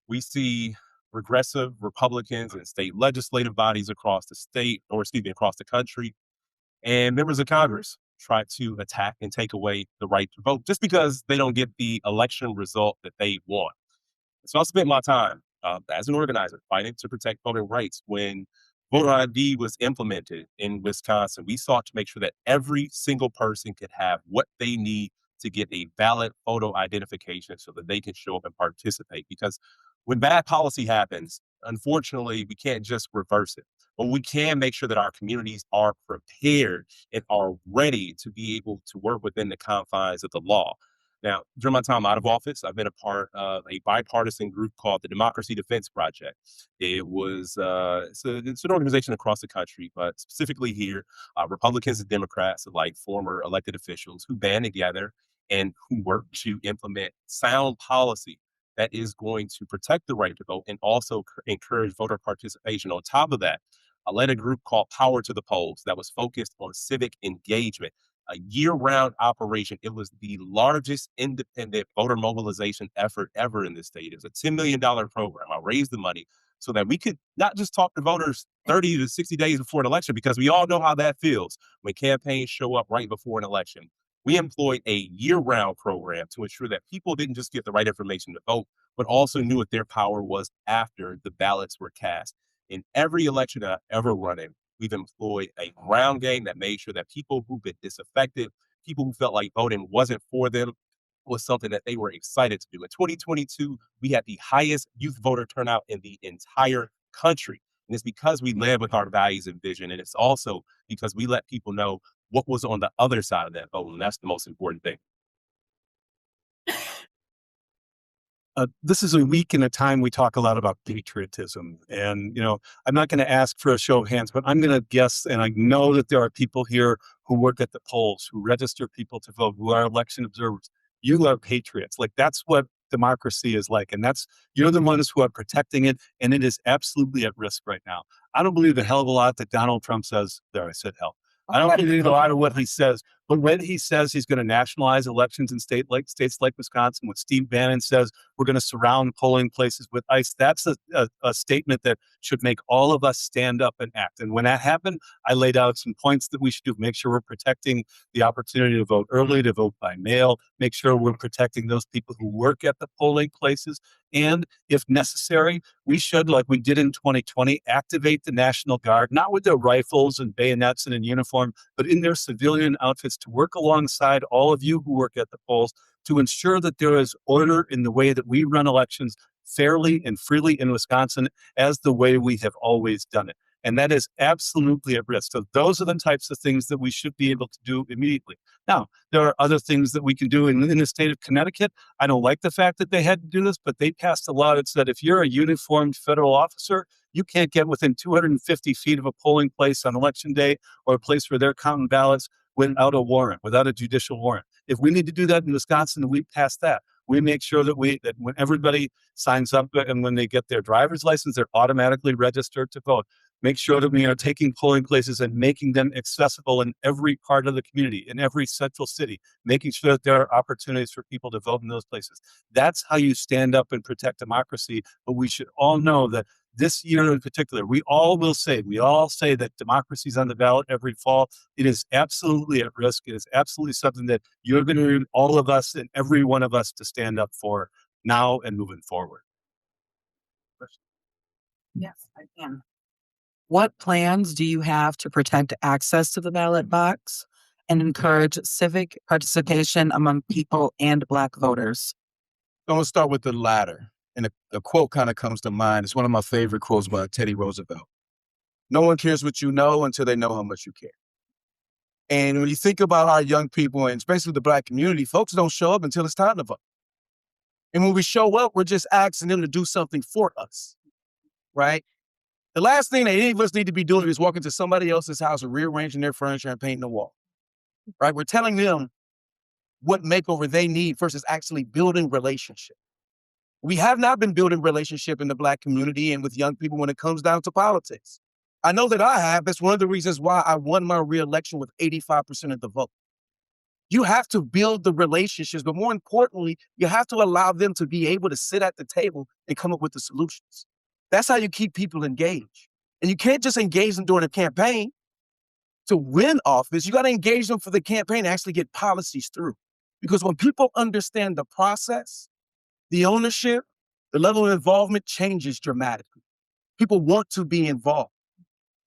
D: we see progressive Republicans and state legislative bodies across the state, or excuse me, across the country, and members of Congress try to attack and take away the right to vote just because they don't get the election result that they want. So I spent my time as an organizer fighting to protect voting rights. When voter ID was implemented in Wisconsin, we sought to make sure that every single person could have what they need to get a valid photo identification so that they can show up and participate. Because when bad policy happens, unfortunately, we can't just reverse it. But we can make sure that our communities are prepared and are ready to be able to work within the confines of the law. Now, during my time out of office, I've been a part of a bipartisan group called the Democracy Defense Project. It was it's an organization across the country, but specifically here, Republicans and Democrats, like former elected officials, who band together and who work to implement sound policy that is going to protect the right to vote and also encourage voter participation. On top of that, I led a group called Power to the Polls that was focused on civic engagement, a year-round operation. It was the largest independent voter mobilization effort ever in this state. It was a $10 million program. I raised the money so that we could not just talk to voters 30 to 60 days before an election, because we all know how that feels when campaigns show up right before an election. We employed a year-round program to ensure that people didn't just get the right information to vote, but also knew what their power was after the ballots were cast. In every election that I've ever run in, we've employed a ground game that made sure that people who've been disaffected, people who felt like voting wasn't for them, was something that they were excited to do. In 2022, we had the highest youth voter turnout in the entire country. And it's because we led with our values and vision. And it's also because we let people know what was on the other side of that vote. And that's the most important thing.
E: This is a week and a time we talk a lot about patriotism. And, I'm not going to ask for a show of hands, but I'm going to guess, and I know that there are people here who work at the polls, who register people to vote, who are election observers. You are patriots. Like, that's what democracy is like. And you're the ones who are protecting it. And it is absolutely at risk right now. I don't believe a hell of a lot that Donald Trump says. There, I said hell. I don't believe a lot of what he says, but when he says he's going to nationalize elections in states like Wisconsin, when Steve Bannon says we're going to surround polling places with ICE, that's a statement that should make all of us stand up and act. And when that happened, I laid out some points that we should do. Make sure we're protecting the opportunity to vote early, to vote by mail, make sure we're protecting those people who work at the polling places. And if necessary, we should, like we did in 2020, activate the National Guard, not with their rifles and bayonets and in uniform, but in their civilian outfits, to work alongside all of you who work at the polls to ensure that there is order in the way that we run elections fairly and freely in Wisconsin, as the way we have always done it. And that is absolutely at risk. So those are the types of things that we should be able to do immediately. Now, there are other things that we can do in the state of Connecticut. I don't like the fact that they had to do this, but they passed a law that said if you're a uniformed federal officer, you can't get within 250 feet of a polling place on election day or a place where they're counting ballots without a warrant, without a judicial warrant. If we need to do that in Wisconsin, we pass that. We make sure that when everybody signs up and when they get their driver's license, they're automatically registered to vote. Make sure that we are taking polling places and making them accessible in every part of the community, in every central city, making sure that there are opportunities for people to vote in those places. That's how you stand up and protect democracy. But we should all know that this year in particular, we all say that democracy is on the ballot every fall. It is absolutely at risk. It is absolutely something that you're going to need all of us and every one of us to stand up for now and moving forward.
I: Yes, I can. What plans do you have to protect access to the ballot box and encourage civic participation among people and Black voters?
K: I'm going to start with the latter. And a quote kind of comes to mind. It's one of my favorite quotes by Teddy Roosevelt. No one cares what you know until they know how much you care. And when you think about our young people, and especially the Black community, folks don't show up until it's time to vote. And when we show up, we're just asking them to do something for us, right? The last thing that any of us need to be doing is walking to somebody else's house and rearranging their furniture and painting the wall, right? We're telling them what makeover they need versus actually building relationship. We have not been building relationship in the Black community and with young people when it comes down to politics. I know that I have. That's one of the reasons why I won my reelection with 85% of the vote. You have to build the relationships, but more importantly, you have to allow them to be able to sit at the table and come up with the solutions. That's how you keep people engaged. And you can't just engage them during a campaign to win office. You got to engage them for the campaign to actually get policies through. Because when people understand the process, the ownership, the level of involvement changes dramatically. People want to be involved.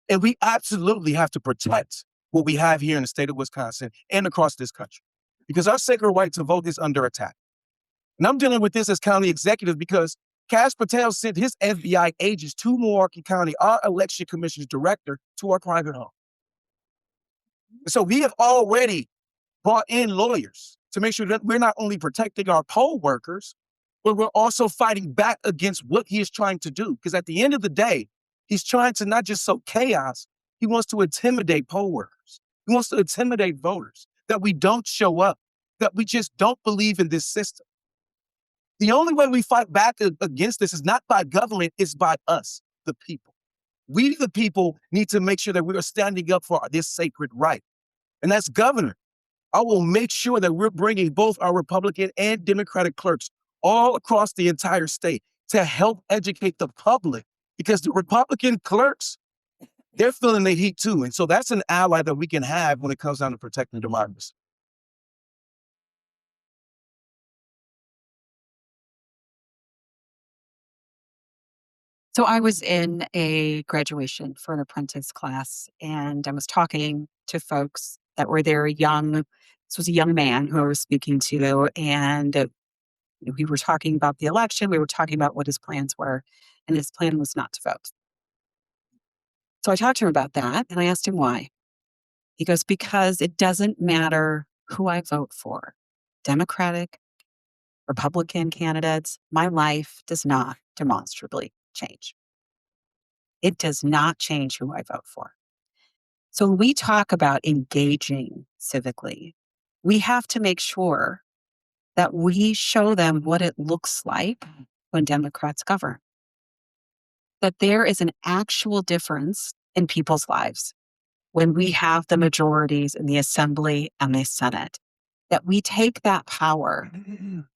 K: And we absolutely have to protect what we have here in the state of Wisconsin and across this country, because our sacred right to vote is under attack. And I'm dealing with this as county executive because Kash Patel sent his FBI agents to Milwaukee County, our election commission's director, to our private home. So we have already brought in lawyers to make sure that we're not only protecting our poll workers, but we're also fighting back against what he is trying to do. Because at the end of the day, he's trying to not just sow chaos, he wants to intimidate poll workers. He wants to intimidate voters, that we don't show up, that we just don't believe in this system. The only way we fight back against this is not by government, it's by us, the people. We, the people, need to make sure that we are standing up for this sacred right. And that's governor. I will make sure that we're bringing both our Republican and Democratic clerks all across the entire state to help educate the public, because the Republican clerks, they're feeling the heat too. And so that's an ally that we can have when it comes down to protecting democracy.
B: So I was in a graduation for an apprentice class, and I was talking to folks that were there young. This was a young man who I was speaking to, and we were talking about the election. We were talking about what his plans were, and his plan was not to vote. So I talked to him about that, and I asked him why. He goes, because it doesn't matter who I vote for, Democratic, Republican candidates, my life does not demonstrably change. It does not change who I vote for. So when we talk about engaging civically, we have to make sure that we show them what it looks like when Democrats govern. That there is an actual difference in people's lives when we have the majorities in the Assembly and the Senate. That we take that power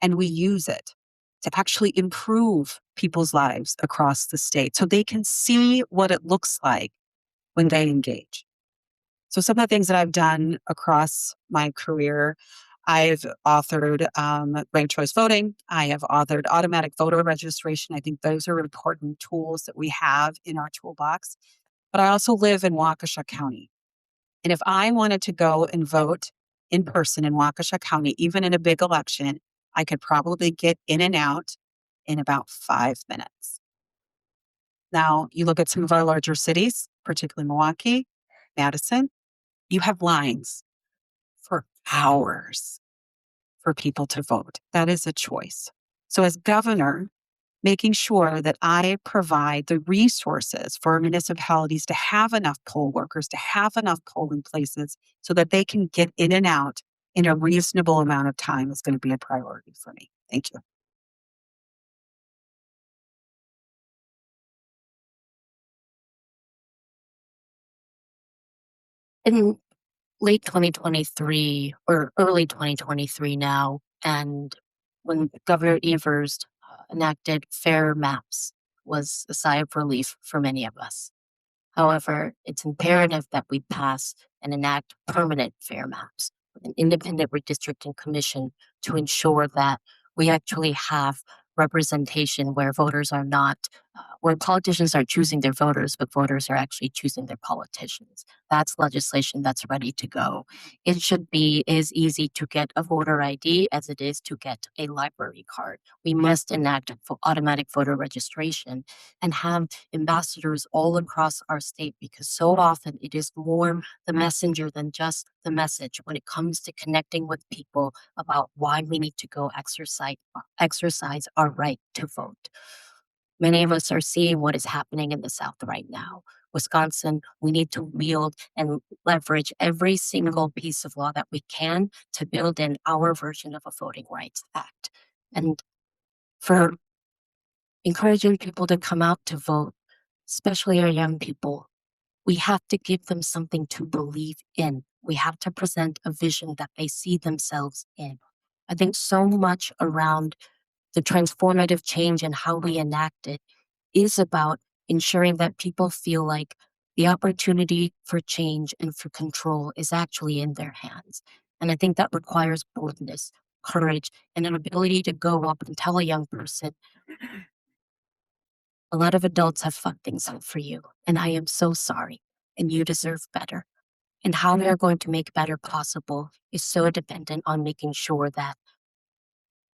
B: and we use it to actually improve people's lives across the state so they can see what it looks like when they engage. So some of the things that I've done across my career, I've authored ranked choice voting. I have authored automatic voter registration. I think those are important tools that we have in our toolbox. But I also live in Waukesha County. And if I wanted to go and vote in person in Waukesha County, even in a big election, I could probably get in and out in about 5 minutes. Now, you look at some of our larger cities, particularly Milwaukee, Madison, you have lines for hours for people to vote. That is a choice. So as governor, making sure that I provide the resources for municipalities to have enough poll workers, to have enough polling places so that they can get in and out in a reasonable amount of time is going to be a priority for me. Thank you.
C: In late 2023 or early 2023 now, and when Governor Evers enacted fair maps, was a sigh of relief for many of us. However, it's imperative that we pass and enact permanent fair maps with an independent redistricting commission to ensure that we actually have representation where voters are not, where politicians are choosing their voters, but voters are actually choosing their politicians. That's legislation that's ready to go. It should be as easy to get a voter ID as it is to get a library card. We must enact automatic voter registration and have ambassadors all across our state, because so often it is more the messenger than just the message when it comes to connecting with people about why we need to go exercise our right to vote. Many of us are seeing what is happening in the South right now. Wisconsin, we need to wield and leverage every single piece of law that we can to build in our version of a Voting Rights Act. And for encouraging people to come out to vote, especially our young people, we have to give them something to believe in. We have to present a vision that they see themselves in. I think so much around the transformative change and how we enact it is about ensuring that people feel like the opportunity for change and for control is actually in their hands. And I think that requires boldness, courage, and an ability to go up and tell a young person, a lot of adults have fucked things up for you, and I am so sorry, and you deserve better. And how we are going to make better possible is so dependent on making sure that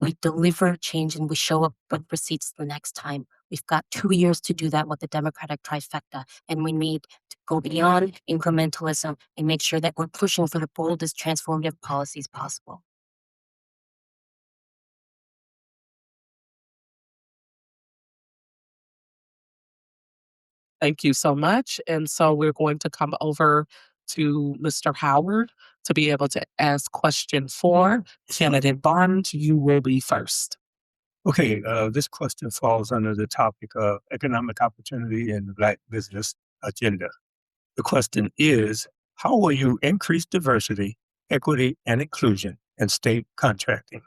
C: we deliver change and we show up with receipts the next time. We've got 2 years to do that with the Democratic trifecta, and we need to go beyond incrementalism and make sure that we're pushing for the boldest transformative policies possible.
G: Thank you so much. And so we're going to come over to Mr. Howard to be able to ask question 4. Candidate Barnes, you will be first.
L: Okay, this question falls under the topic of economic opportunity and the Black business agenda. The question is, how will you increase diversity, equity, and inclusion in state contracting?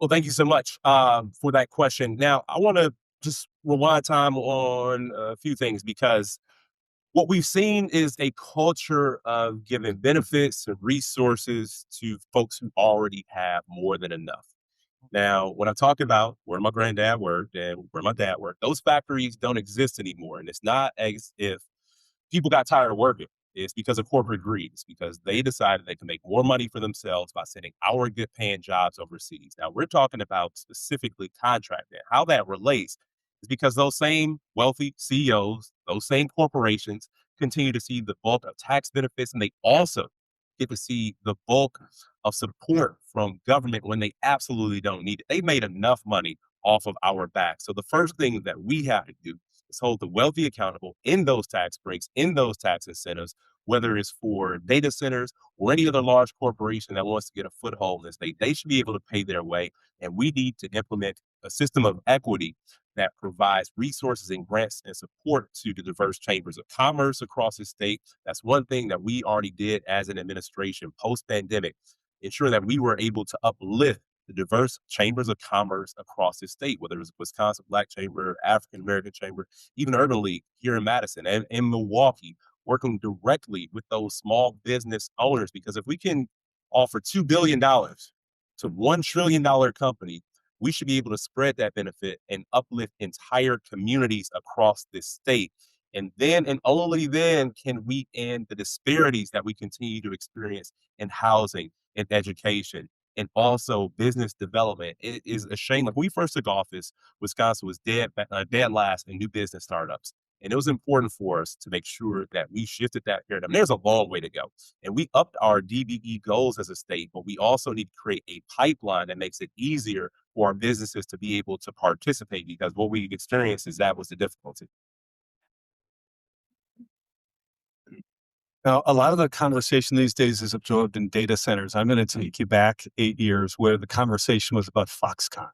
D: Well, thank you so much for that question. Now, I want to just rewind time on a few things because what we've seen is a culture of giving benefits and resources to folks who already have more than enough. Now, when I talk about where my granddad worked and where my dad worked, those factories don't exist anymore. And it's not as if people got tired of working. It's because of corporate greed. It's because they decided they can make more money for themselves by sending our good paying jobs overseas. Now, we're talking about specifically contracting. How that relates is because those same wealthy CEOs, those same corporations continue to see the bulk of tax benefits, and they also get to see the bulk of support from government when they absolutely don't need it. They made enough money off of our backs. So the first thing that we have to do is hold the wealthy accountable in those tax breaks, in those tax incentives, whether it's for data centers or any other large corporation that wants to get a foothold in the state. They should be able to pay their way. And we need to implement a system of equity that provides resources and grants and support to the diverse chambers of commerce across the state. That's one thing that we already did as an administration post-pandemic, ensure that we were able to uplift the diverse chambers of commerce across the state, whether it's Wisconsin Black Chamber, African American Chamber, even Urban League here in Madison and in Milwaukee, working directly with those small business owners. Because if we can offer $2 billion to $1 trillion company, we should be able to spread that benefit and uplift entire communities across this state. And then, and only then, can we end the disparities that we continue to experience in housing and education and also business development. It is a shame. Like when we first took office, Wisconsin was dead last in new business startups. And it was important for us to make sure that we shifted that paradigm. There's a long way to go. And we upped our DBE goals as a state, but we also need to create a pipeline that makes it easier for our businesses to be able to participate, because what we experienced is that was the difficulty.
E: Now, a lot of the conversation these days is absorbed in data centers. I'm going to take you back 8 years where the conversation was about Foxconn.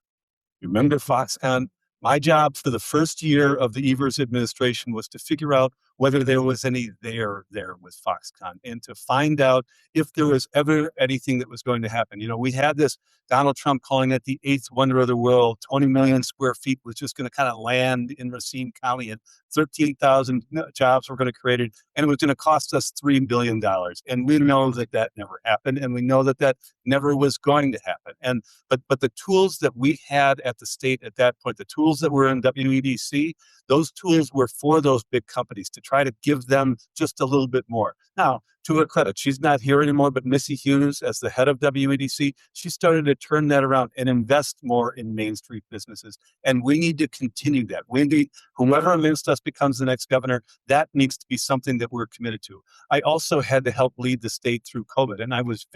E: You remember Foxconn? My job for the first year of the Evers administration was to figure out whether there was any there with Foxconn and to find out if there was ever anything that was going to happen. You know, we had this Donald Trump calling it the eighth wonder of the world. 20 million square feet was just going to kind of land in Racine County, and 13,000 jobs were going to create it, and it was going to cost us $3 billion. And we know that that never happened, and we know that that never was going to happen. But the tools that we had at the state at that point, the tools that were in WEDC, those tools were for those big companies to try to give them just a little bit more. Now, to her credit, she's not here anymore, but Missy Hughes, as the head of WEDC, she started to turn that around and invest more in Main Street businesses. And we need to continue that. We need, whoever amongst us becomes the next governor, that needs to be something that we're committed to. I also had to help lead the state through COVID, and I was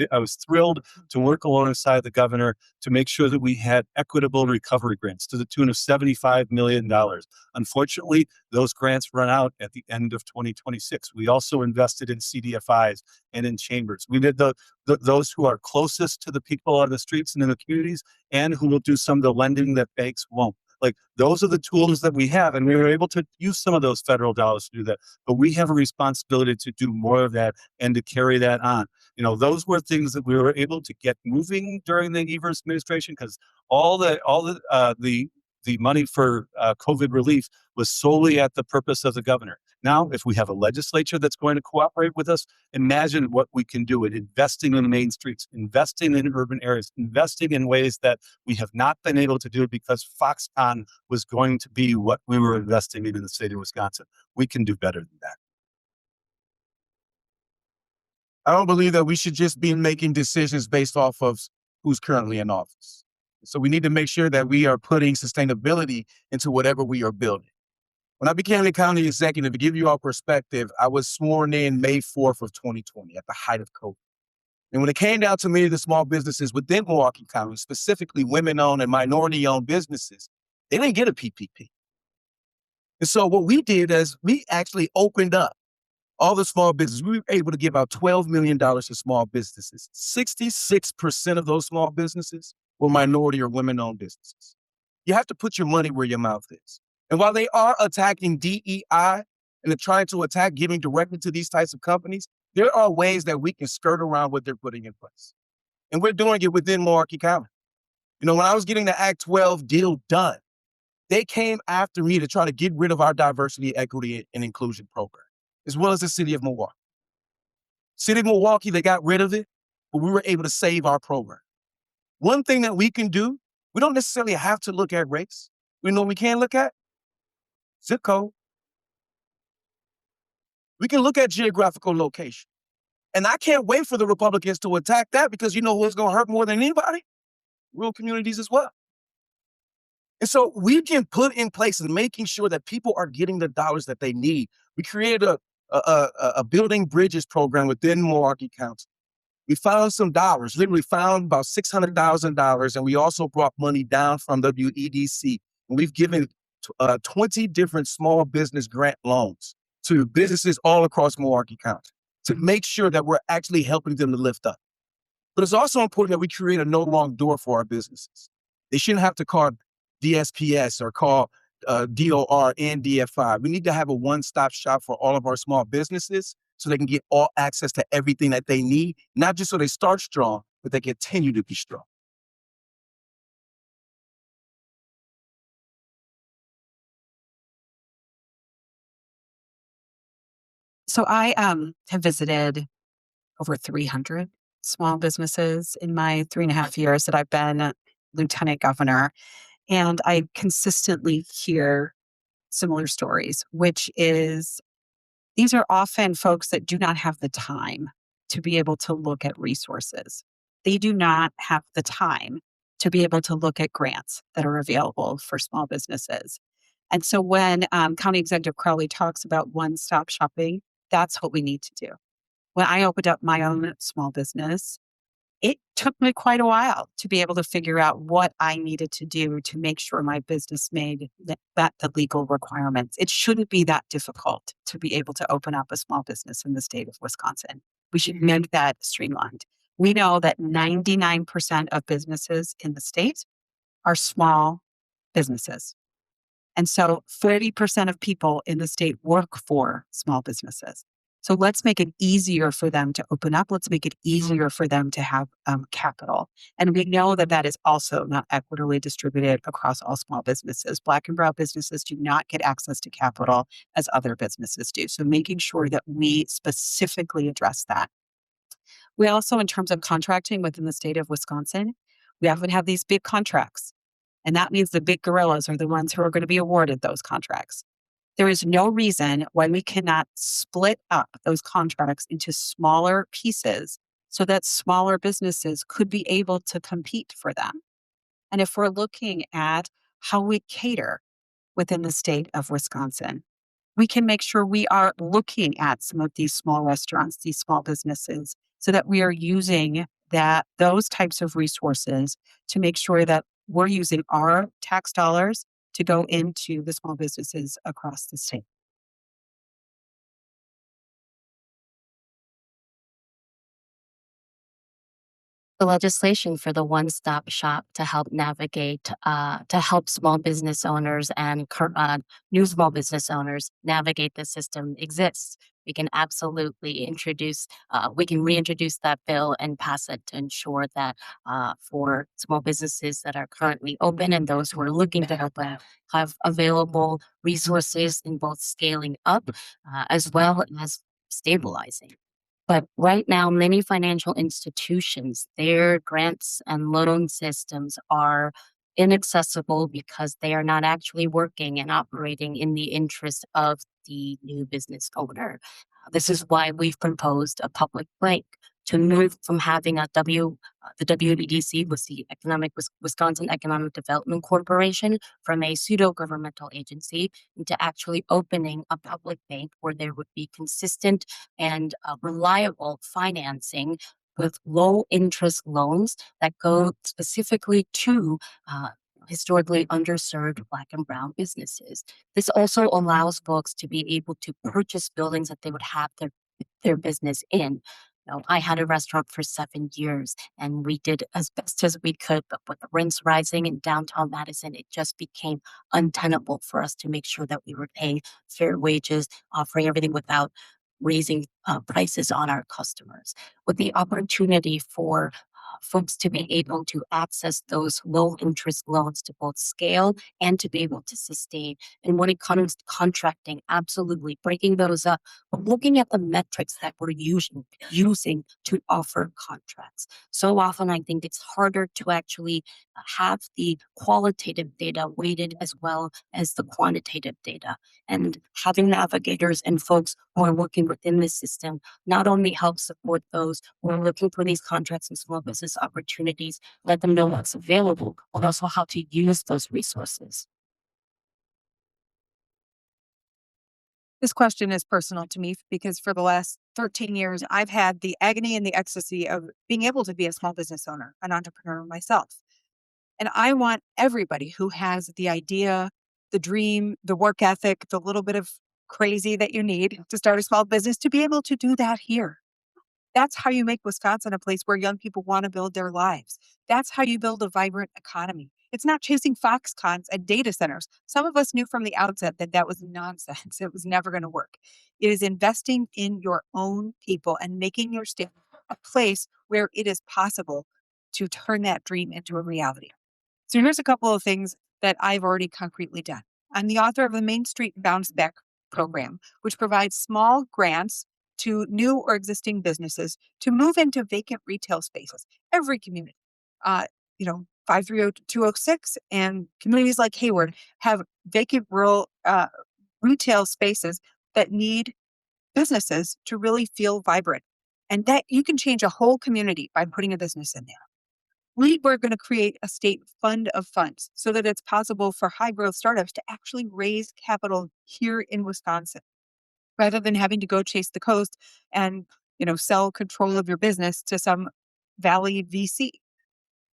E: thrilled to work alongside the governor to make sure that we had equitable recovery grants to the tune of $75 million. Unfortunately, those grants run out at the end of 2026. We also invested in CDFIs and in chambers. We did those who are closest to the people on the streets and in the communities, and who will do some of the lending that banks won't. Like, those are the tools that we have, and we were able to use some of those federal dollars to do that. But we have a responsibility to do more of that and to carry that on. You know, those were things that we were able to get moving during the Evers administration, because all the money for COVID relief was solely at the purpose of the governor. Now, if we have a legislature that's going to cooperate with us, imagine what we can do in investing in the main streets, investing in urban areas, investing in ways that we have not been able to do because Foxconn was going to be what we were investing in the state of Wisconsin. We can do better than that.
K: I don't believe that we should just be making decisions based off of who's currently in office. So we need to make sure that we are putting sustainability into whatever we are building. When I became the county executive, to give you all perspective, I was sworn in May 4th of 2020 at the height of COVID. And when it came down to many of the small businesses within Milwaukee County, specifically women-owned and minority-owned businesses, they didn't get a PPP. And so what we did is we actually opened up all the small businesses. We were able to give out $12 million to small businesses. 66% of those small businesses were minority or women-owned businesses. You have to put your money where your mouth is. And while they are attacking DEI and they're trying to attack giving directly to these types of companies, there are ways that we can skirt around what they're putting in place. And we're doing it within Milwaukee County. When I was getting the Act 12 deal done, they came after me to try to get rid of our diversity, equity, and inclusion program, as well as the city of Milwaukee. City of Milwaukee, they got rid of it, but we were able to save our program. One thing that we can do, we don't necessarily have to look at race. We know what we can look at? Zip code. We can look at geographical location. And I can't wait for the Republicans to attack that, because you know who's going to hurt more than anybody? Rural communities as well. And so we can put in place and making sure that people are getting the dollars that they need. We created a building bridges program within Milwaukee County. We found some dollars, literally found about $600,000, and we also brought money down from WEDC. And we've given 20 different small business grant loans to businesses all across Milwaukee County to make sure that we're actually helping them to lift up. But it's also important that we create a no wrong door for our businesses. They shouldn't have to call DSPS or call DOR and DFI. We need to have a one-stop shop for all of our small businesses so they can get all access to everything that they need, not just so they start strong, but they continue to be strong.
B: So I have visited over 300 small businesses in my 3.5 years that I've been lieutenant governor. And I consistently hear similar stories, which is these are often folks that do not have the time to be able to look at resources. They do not have the time to be able to look at grants that are available for small businesses. And so when County Executive Crowley talks about one-stop shopping, that's what we need to do. When I opened up my own small business, it took me quite a while to be able to figure out what I needed to do to make sure my business made that the legal requirements. It shouldn't be that difficult to be able to open up a small business in the state of Wisconsin. We should make that streamlined. We know that 99% of businesses in the state are small businesses. And so 30% of people in the state work for small businesses. So let's make it easier for them to open up. Let's make it easier for them to have capital. And we know that that is also not equitably distributed across all small businesses. Black and brown businesses do not get access to capital as other businesses do. So making sure that we specifically address that. We also, in terms of contracting within the state of Wisconsin, we often have these big contracts. And that means the big gorillas are the ones who are going to be awarded those contracts. There is no reason why we cannot split up those contracts into smaller pieces so that smaller businesses could be able to compete for them. And if we're looking at how we cater within the state of Wisconsin, we can make sure we are looking at some of these small restaurants, these small businesses, so that we are using those types of resources to make sure that we're using our tax dollars to go into the small businesses across the state.
C: The legislation for the one-stop shop to help navigate, to help small business owners and new small business owners navigate the system exists. We can absolutely we can reintroduce that bill and pass it to ensure that for small businesses that are currently open and those who are looking to open have available resources in both scaling up as well as stabilizing. But right now, many financial institutions, their grants and loan systems are inaccessible because they are not actually working and operating in the interest of the new business owner. This is why we've proposed a public bank to move from having the WBDC, was the Wisconsin Economic Development Corporation, from a pseudo-governmental agency into actually opening a public bank where there would be consistent and reliable financing with low interest loans that go specifically to historically underserved Black and brown businesses. This also allows folks to be able to purchase buildings that they would have their business in. I had a restaurant for 7 years and we did as best as we could, but with the rents rising in downtown Madison, it just became untenable for us to make sure that we were paying fair wages, offering everything without raising prices on our customers. With the opportunity for folks to be able to access those low interest loans to both scale and to be able to sustain. And when it comes to contracting, absolutely breaking those up, but looking at the metrics that we're using to offer contracts. So often I think it's harder to actually have the qualitative data weighted as well as the quantitative data. And having navigators and folks who are working within the system not only help support those who are looking for these contracts and small business opportunities, let them know what's available, but also how to use those resources.
I: This question is personal to me because for the last 13 years, I've had the agony and the ecstasy of being able to be a small business owner, an entrepreneur myself. And I want everybody who has the idea, the dream, the work ethic, the little bit of crazy that you need to start a small business to be able to do that here. That's how you make Wisconsin a place where young people want to build their lives. That's how you build a vibrant economy. It's not chasing Foxcons and data centers. Some of us knew from the outset that that was nonsense. It was never going to work. It is investing in your own people and making your state a place where it is possible to turn that dream into a reality. So here's a couple of things that I've already concretely done. I'm the author of the Main Street Bounce Back program, which provides small grants to new or existing businesses to move into vacant retail spaces. Every community, 530-206 and communities like Hayward have vacant rural retail spaces that need businesses to really feel vibrant. And that you can change a whole community by putting a business in there. We're going to create a state fund of funds so that it's possible for high growth startups to actually raise capital here in Wisconsin, rather than having to go chase the coast and, sell control of your business to some valley VC.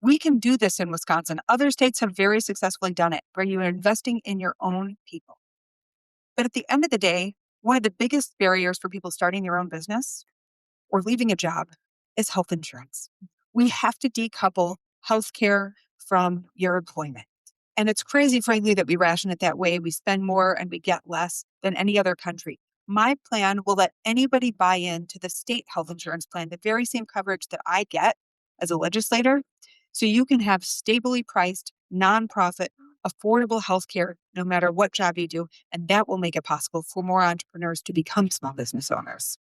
I: We can do this in Wisconsin. Other states have very successfully done it, where you are investing in your own people. But at the end of the day, one of the biggest barriers for people starting their own business or leaving a job is health insurance. We have to decouple healthcare from your employment. And it's crazy, frankly, that we ration it that way. We spend more and we get less than any other country. My plan will let anybody buy into the state health insurance plan, the very same coverage that I get as a legislator. So you can have stably priced, nonprofit, affordable healthcare no matter what job you do. And that will make it possible for more entrepreneurs to become small business owners.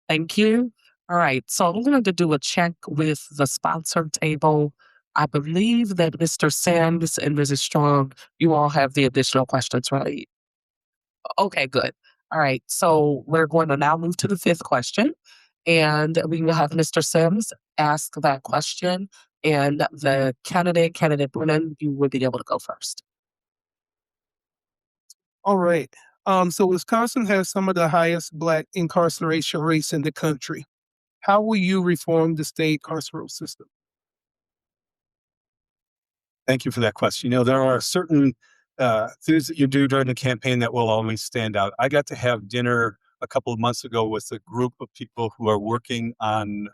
G: Thank you. All right. So I'm going to do a check with the sponsor table. I believe that Mr. Sims and Mrs. Strong, you all have the additional questions, right? Okay, good. All right. So we're going to now move to the fifth question. And we will have Mr. Sims ask that question. And the candidate Brennan, you will be able to go first.
J: All right. So Wisconsin has some of the highest Black incarceration rates in the country. How will you reform the state carceral system?
E: Thank you for that question. There are certain things that you do during the campaign that will always stand out. I got to have dinner a couple of months ago with a group of people who are working on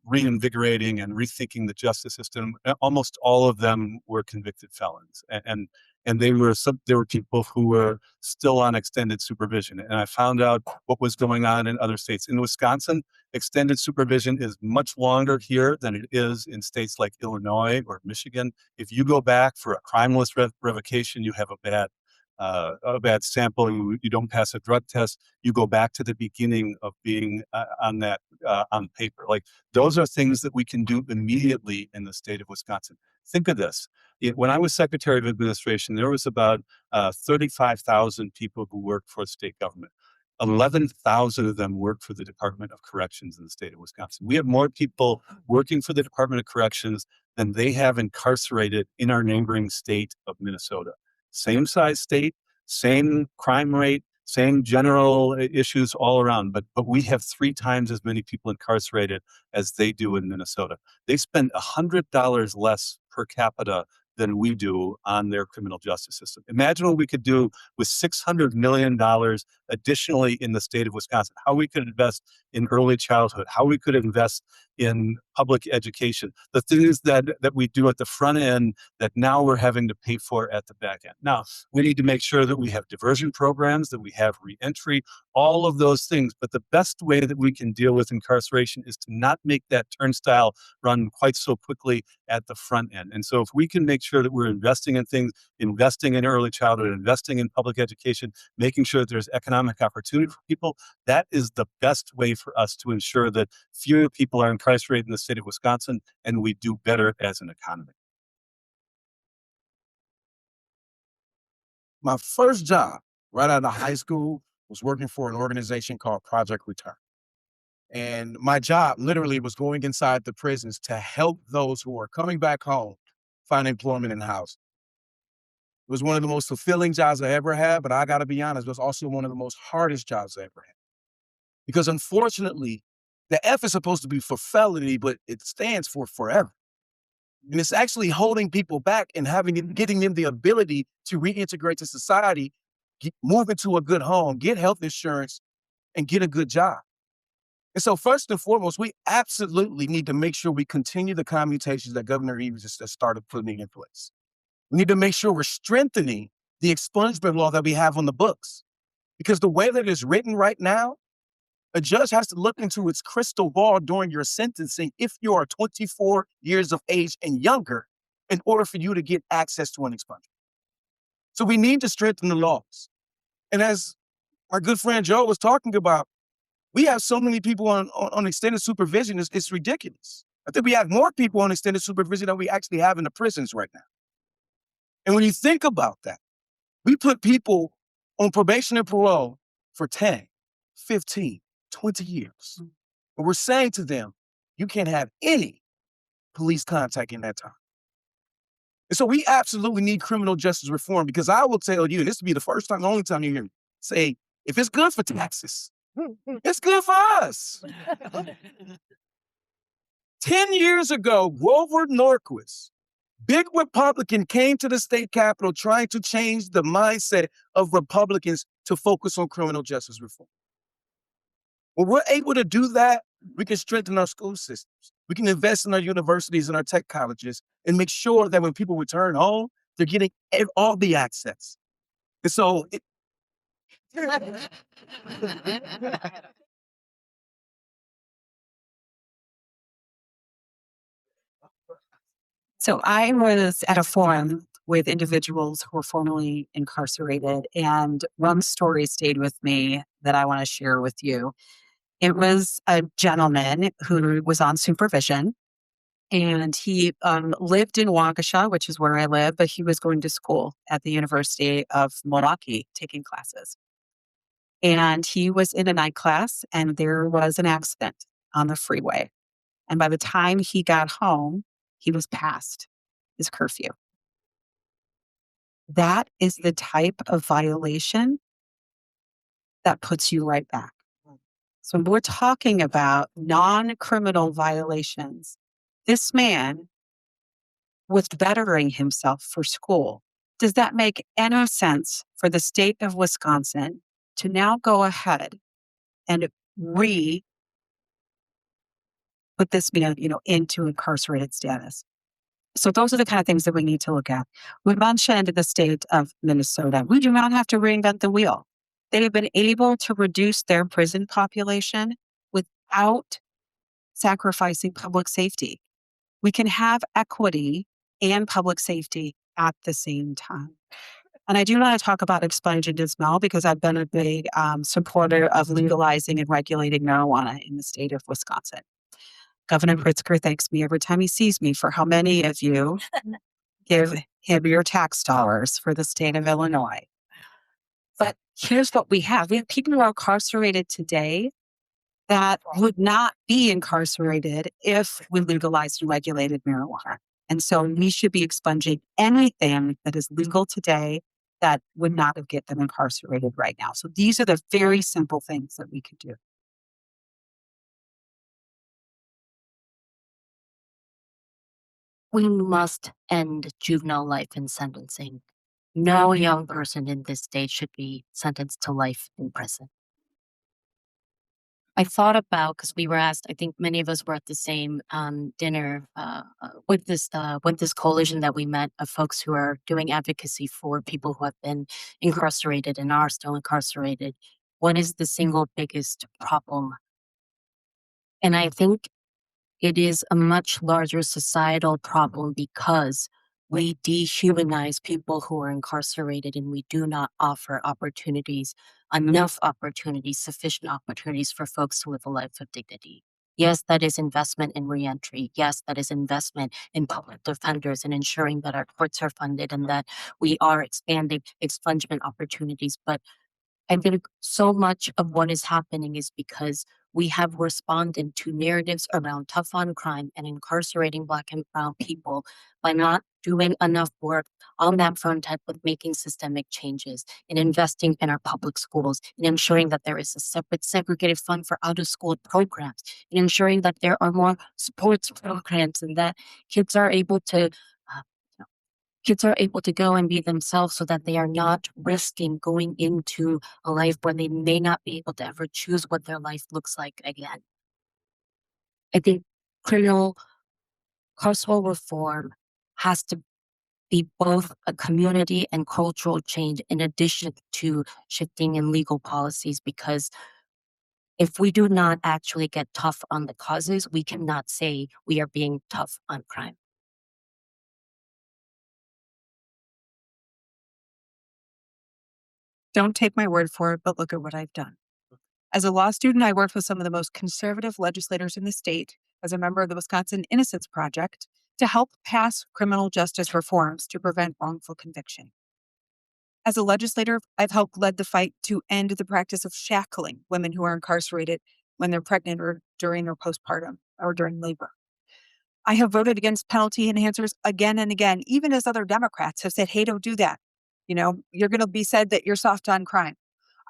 E: reinvigorating and rethinking the justice system. Almost all of them were convicted felons, and they were people who were still on extended supervision. And I found out what was going on in other states. In Wisconsin, extended supervision is much longer here than it is in states like Illinois or Michigan. If you go back for a crimeless revocation, you have a bad sample, you don't pass a drug test, you go back to the beginning of being on paper. Like, those are things that we can do immediately in the state of Wisconsin. Think of this. When I was Secretary of Administration, there was about 35,000 people who worked for state government. 11,000 of them work for the Department of Corrections in the state of Wisconsin. We have more people working for the Department of Corrections than they have incarcerated in our neighboring state of Minnesota. Same size state, same crime rate, same general issues all around, but we have 3 times as many people incarcerated as they do in Minnesota. They spend $100 less per capita
M: than we do on their criminal justice system. Imagine what we could do with $600 million additionally in the state of Wisconsin, how we could invest in early childhood, how we could invest in public education, the things that we do at the front end that now we're having to pay for at the back end. Now, we need to make sure that we have diversion programs, that we have reentry, all of those things. But the best way that we can deal with incarceration is to not make that turnstile run quite so quickly at the front end. And so if we can make sure that we're investing in things, investing in early childhood, investing in public education, making sure that there's economic opportunity for people, that is the best way for us to ensure that fewer people are incarcerated in the state of Wisconsin and we do better as an economy.
K: My first job right out of high school was working for an organization called Project Return. And my job literally was going inside the prisons to help those who are coming back home find employment and housing. It was one of the most fulfilling jobs I ever had, but I got to be honest, it was also one of the most hardest jobs I ever had. Because unfortunately, the F is supposed to be for felony, but it stands for forever. And it's actually holding people back and getting them the ability to reintegrate to society, move into a good home, get health insurance, and get a good job. And so first and foremost, we absolutely need to make sure we continue the commutations that Governor Evers has started putting in place. We need to make sure we're strengthening the expungement law that we have on the books. Because the way that it's written right now, a judge has to look into its crystal ball during your sentencing if you are 24 years of age and younger in order for you to get access to an expungement. So we need to strengthen the laws. And as our good friend Joe was talking about, we have so many people on extended supervision, it's ridiculous. I think we have more people on extended supervision than we actually have in the prisons right now. And when you think about that, we put people on probation and parole for 10, 15, 20 years. And we're saying to them, you can't have any police contact in that time. And so we absolutely need criminal justice reform, because I will tell you, this will be the first time, the only time you hear me say, if it's good for Texas, it's good for us. 10 years ago, Grover Norquist, big Republican, came to the state capitol trying to change the mindset of Republicans to focus on criminal justice reform. When we're able to do that, we can strengthen our school systems. We can invest in our universities and our tech colleges and make sure that when people return home, they're getting all the access. And so
B: So I was at a forum with individuals who were formerly incarcerated, and one story stayed with me that I want to share with you. It was a gentleman who was on supervision, and he lived in Waukesha, which is where I live, but he was going to school at the University of Milwaukee, taking classes. And he was in a night class, and there was an accident on the freeway. And by the time he got home, he was past his curfew. That is the type of violation that puts you right back. So when we're talking about non-criminal violations, this man was bettering himself for school. Does that make any sense for the state of Wisconsin to now go ahead and put this man, into incarcerated status? So those are the kind of things that we need to look at. We mentioned the state of Minnesota. We do not have to reinvent the wheel. They have been able to reduce their prison population without sacrificing public safety. We can have equity and public safety at the same time. And I do want to talk about expungement as well, because I've been a big supporter of legalizing and regulating marijuana in the state of Wisconsin. Governor Pritzker thanks me every time he sees me for how many of you give him your tax dollars for the state of Illinois. But here's what we have. We have people who are incarcerated today that would not be incarcerated if we legalized and regulated marijuana. And so we should be expunging anything that is legal today that would not have get them incarcerated right now. So these are the very simple things that we could do.
C: We must end juvenile life in sentencing. No young person in this state should be sentenced to life in prison. I thought about, because we were asked, I think many of us were at the same dinner with this coalition that we met of folks who are doing advocacy for people who have been incarcerated and are still incarcerated. What is the single biggest problem? And I think it is a much larger societal problem because we dehumanize people who are incarcerated and we do not offer opportunities, enough opportunities, sufficient opportunities for folks to live a life of dignity. Yes, that is investment in reentry. Yes, that is investment in public defenders and ensuring that our courts are funded and that we are expanding expungement opportunities. But I think so much of what is happening is because we have responded to narratives around tough on crime and incarcerating Black and brown people by not doing enough work on that front end with making systemic changes and investing in our public schools and ensuring that there is a separate segregated fund for out of school programs and ensuring that there are more sports programs and that kids are able to go and be themselves so that they are not risking going into a life where they may not be able to ever choose what their life looks like again. I think criminal carceral reform has to be both a community and cultural change in addition to shifting in legal policies, because if we do not actually get tough on the causes, we cannot say we are being tough on crime.
I: Don't take my word for it, but look at what I've done. As a law student, I worked with some of the most conservative legislators in the state as a member of the Wisconsin Innocence Project to help pass criminal justice reforms to prevent wrongful conviction. As a legislator, I've helped lead the fight to end the practice of shackling women who are incarcerated when they're pregnant or during their postpartum or during labor. I have voted against penalty enhancers again and again, even as other Democrats have said, hey, don't do that. You know, you're going to be said that you're soft on crime.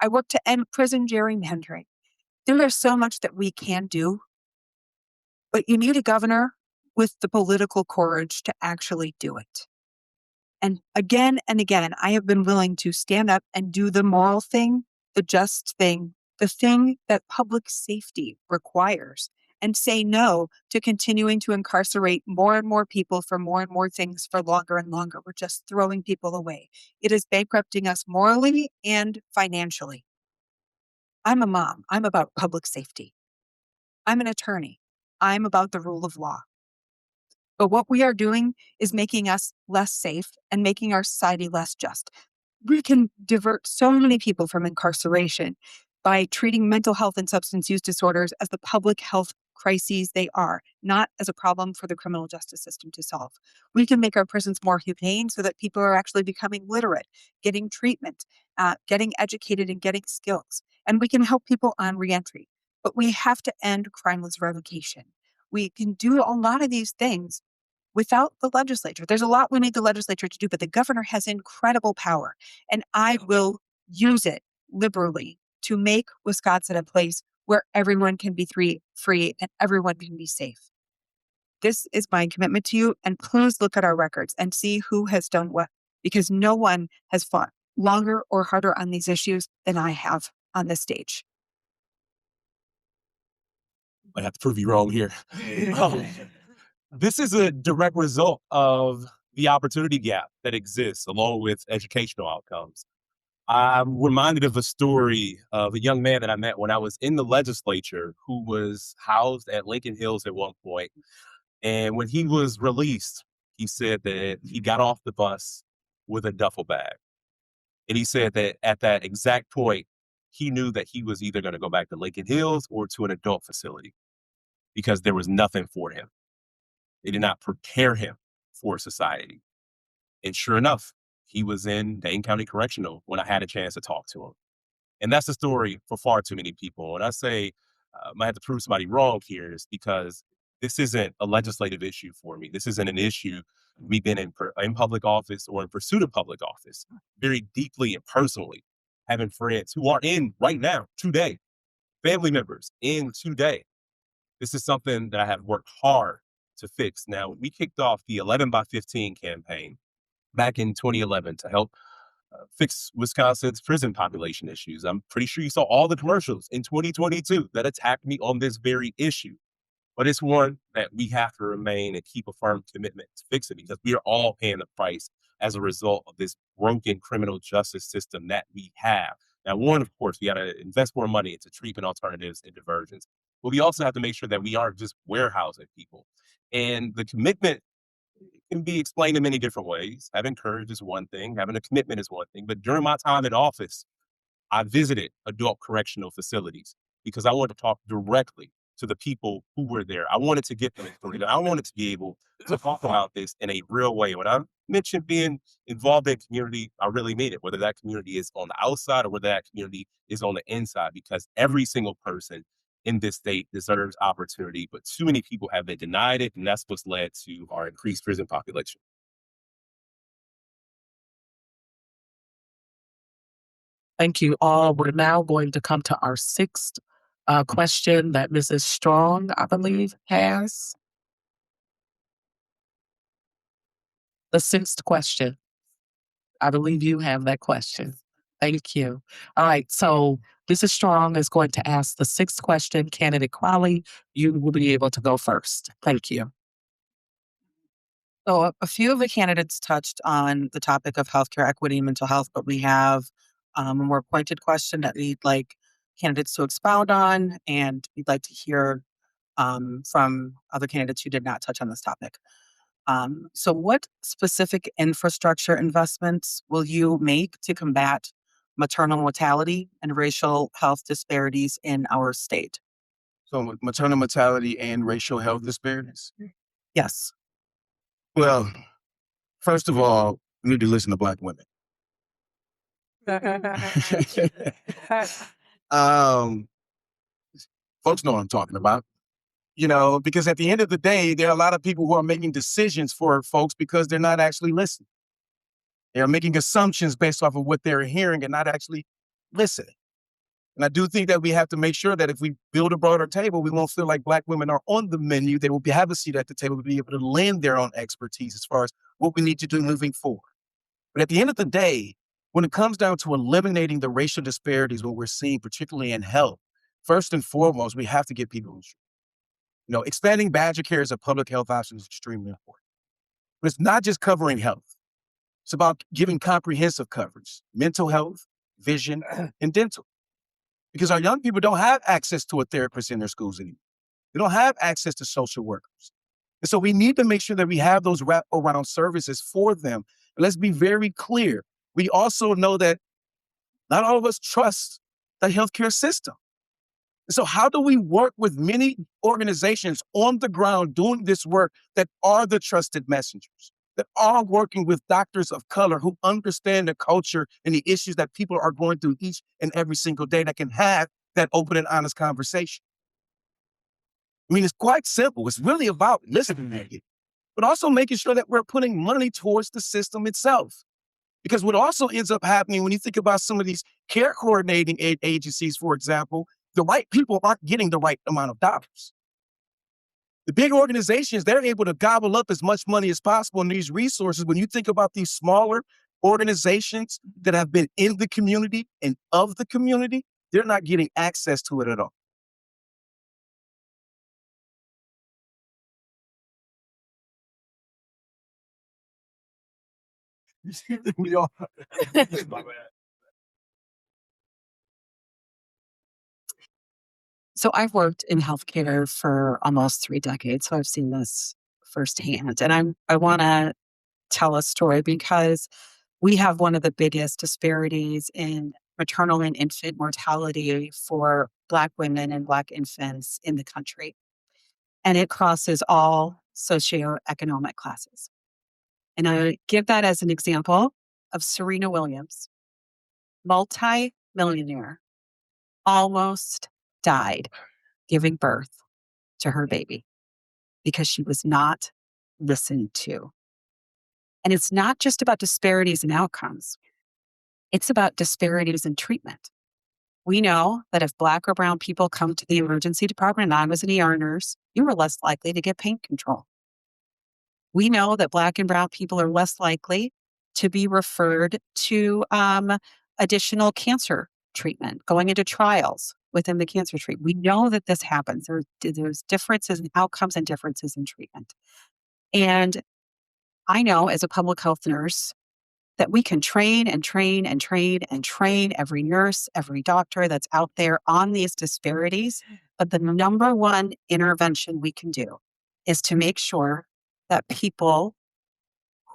I: I work to end prison gerrymandering. There's so much that we can do, but you need a governor with the political courage to actually do it. And again, I have been willing to stand up and do the moral thing, the just thing, the thing that public safety requires, and say no to continuing to incarcerate more and more people for more and more things for longer and longer. We're just throwing people away. It is bankrupting us morally and financially. I'm a mom. I'm about public safety. I'm an attorney. I'm about the rule of law. But what we are doing is making us less safe and making our society less just. We can divert so many people from incarceration by treating mental health and substance use disorders as the public health crises they are, not as a problem for the criminal justice system to solve. We can make our prisons more humane so that people are actually becoming literate, getting treatment, getting educated and getting skills. And we can help people on reentry. But we have to end crimeless revocation. We can do a lot of these things without the legislature. There's a lot we need the legislature to do, but the governor has incredible power. And I will use it liberally to make Wisconsin a place where everyone can be free and everyone can be safe. This is my commitment to you. And please look at our records and see who has done what, because no one has fought longer or harder on these issues than I have on this stage.
D: I have to prove you wrong here. This is a direct result of the opportunity gap that exists along with educational outcomes. I'm reminded of a story of a young man that I met when I was in the legislature who was housed at Lincoln Hills at one point. And when he was released, he said that he got off the bus with a duffel bag. And he said that at that exact point, he knew that he was either going to go back to Lincoln Hills or to an adult facility because there was nothing for him. They did not prepare him for society. And sure enough, he was in Dane County Correctional when I had a chance to talk to him. And that's the story for far too many people. And I say, I might have to prove somebody wrong here is because this isn't a legislative issue for me. This isn't an issue we've been in public office or in pursuit of public office, very deeply and personally, having friends who are in right now, today, family members in today. This is something that I have worked hard to fix. Now, we kicked off the 11 by 15 campaign back in 2011 to help fix Wisconsin's prison population issues. I'm pretty sure you saw all the commercials in 2022 that attacked me on this very issue. But it's one that we have to remain and keep a firm commitment to fix it, because we are all paying the price as a result of this broken criminal justice system that we have. Now, one, of course, we got to invest more money into treatment alternatives and diversions. But we also have to make sure that we aren't just warehousing people. And the commitment can be explained in many different ways. Having courage is one thing, having a commitment is one thing. But during my time in office, I visited adult correctional facilities because I wanted to talk directly to the people who were there. I wanted to get them information. I wanted to be able to talk about this in a real way. When I mentioned being involved in community, I really mean it, whether that community is on the outside or whether that community is on the inside, because every single person in this state deserves opportunity, but too many people have been denied it, and that's what's led to our increased prison population.
G: Thank you all. We're now going to come to our sixth question that Mrs. Strong, I believe, has. The sixth question. I believe you have that question. Thank you. All right. So Mrs. Strong is going to ask the sixth question. Candidate Crowley, you will be able to go first. Thank you.
I: So a few of the candidates touched on the topic of healthcare equity and mental health, but we have a more pointed question that we'd like candidates to expound on, and we'd like to hear from other candidates who did not touch on this topic. So what specific infrastructure investments will you make to combat maternal mortality and racial health disparities in our state?
K: So maternal mortality and racial health disparities?
I: Yes.
K: Well, first of all, we need to listen to Black women. Folks know what I'm talking about. You know, because at the end of the day, there are a lot of people who are making decisions for folks because they're not actually listening. They're making assumptions based off of what they're hearing and not actually listening. And I do think that we have to make sure that if we build a broader table, we won't feel like Black women are on the menu. They will have a seat at the table to be able to lend their own expertise as far as what we need to do moving forward. But at the end of the day, when it comes down to eliminating the racial disparities, what we're seeing, particularly in health, first and foremost, we have to get people insured. You know, expanding Badger care as a public health option is extremely important. But it's not just covering health. It's about giving comprehensive coverage, mental health, vision, and dental. Because our young people don't have access to a therapist in their schools anymore. They don't have access to social workers. And so we need to make sure that we have those wraparound services for them. And let's be very clear. We also know that not all of us trust the healthcare system. So how do we work with many organizations on the ground doing this work that are the trusted messengers, that are working with doctors of color who understand the culture and the issues that people are going through each and every single day, that can have that open and honest conversation? I mean, it's quite simple. It's really about listening, but also making sure that we're putting money towards the system itself. Because what also ends up happening when you think about some of these care coordinating agencies, for example, the right people aren't getting the right amount of dollars. The big organizations, they're able to gobble up as much money as possible in these resources. When you think about these smaller organizations that have been in the community and of the community, they're not getting access to it at all. We all.
G: So I've worked in healthcare for almost 3 decades, so I've seen this firsthand. And I want to tell a story because we have one of the biggest disparities in maternal and infant mortality for Black women and Black infants in the country. And it crosses all socioeconomic classes. And I give that as an example of Serena Williams, multi-millionaire, almost died giving birth to her baby because she was not listened to. And it's not just about disparities in outcomes. It's about disparities in treatment. We know that if Black or brown people come to the emergency department, and I was an ER nurse, you were less likely to get pain control.
I: We know that Black and Brown people are less likely to be referred to additional cancer treatment, going into trials within the cancer treatment. We know that this happens. There's differences in outcomes and differences in treatment. And I know as a public health nurse that we can train and train and train and train every nurse, every doctor that's out there on these disparities. But the number one intervention we can do is to make sure that people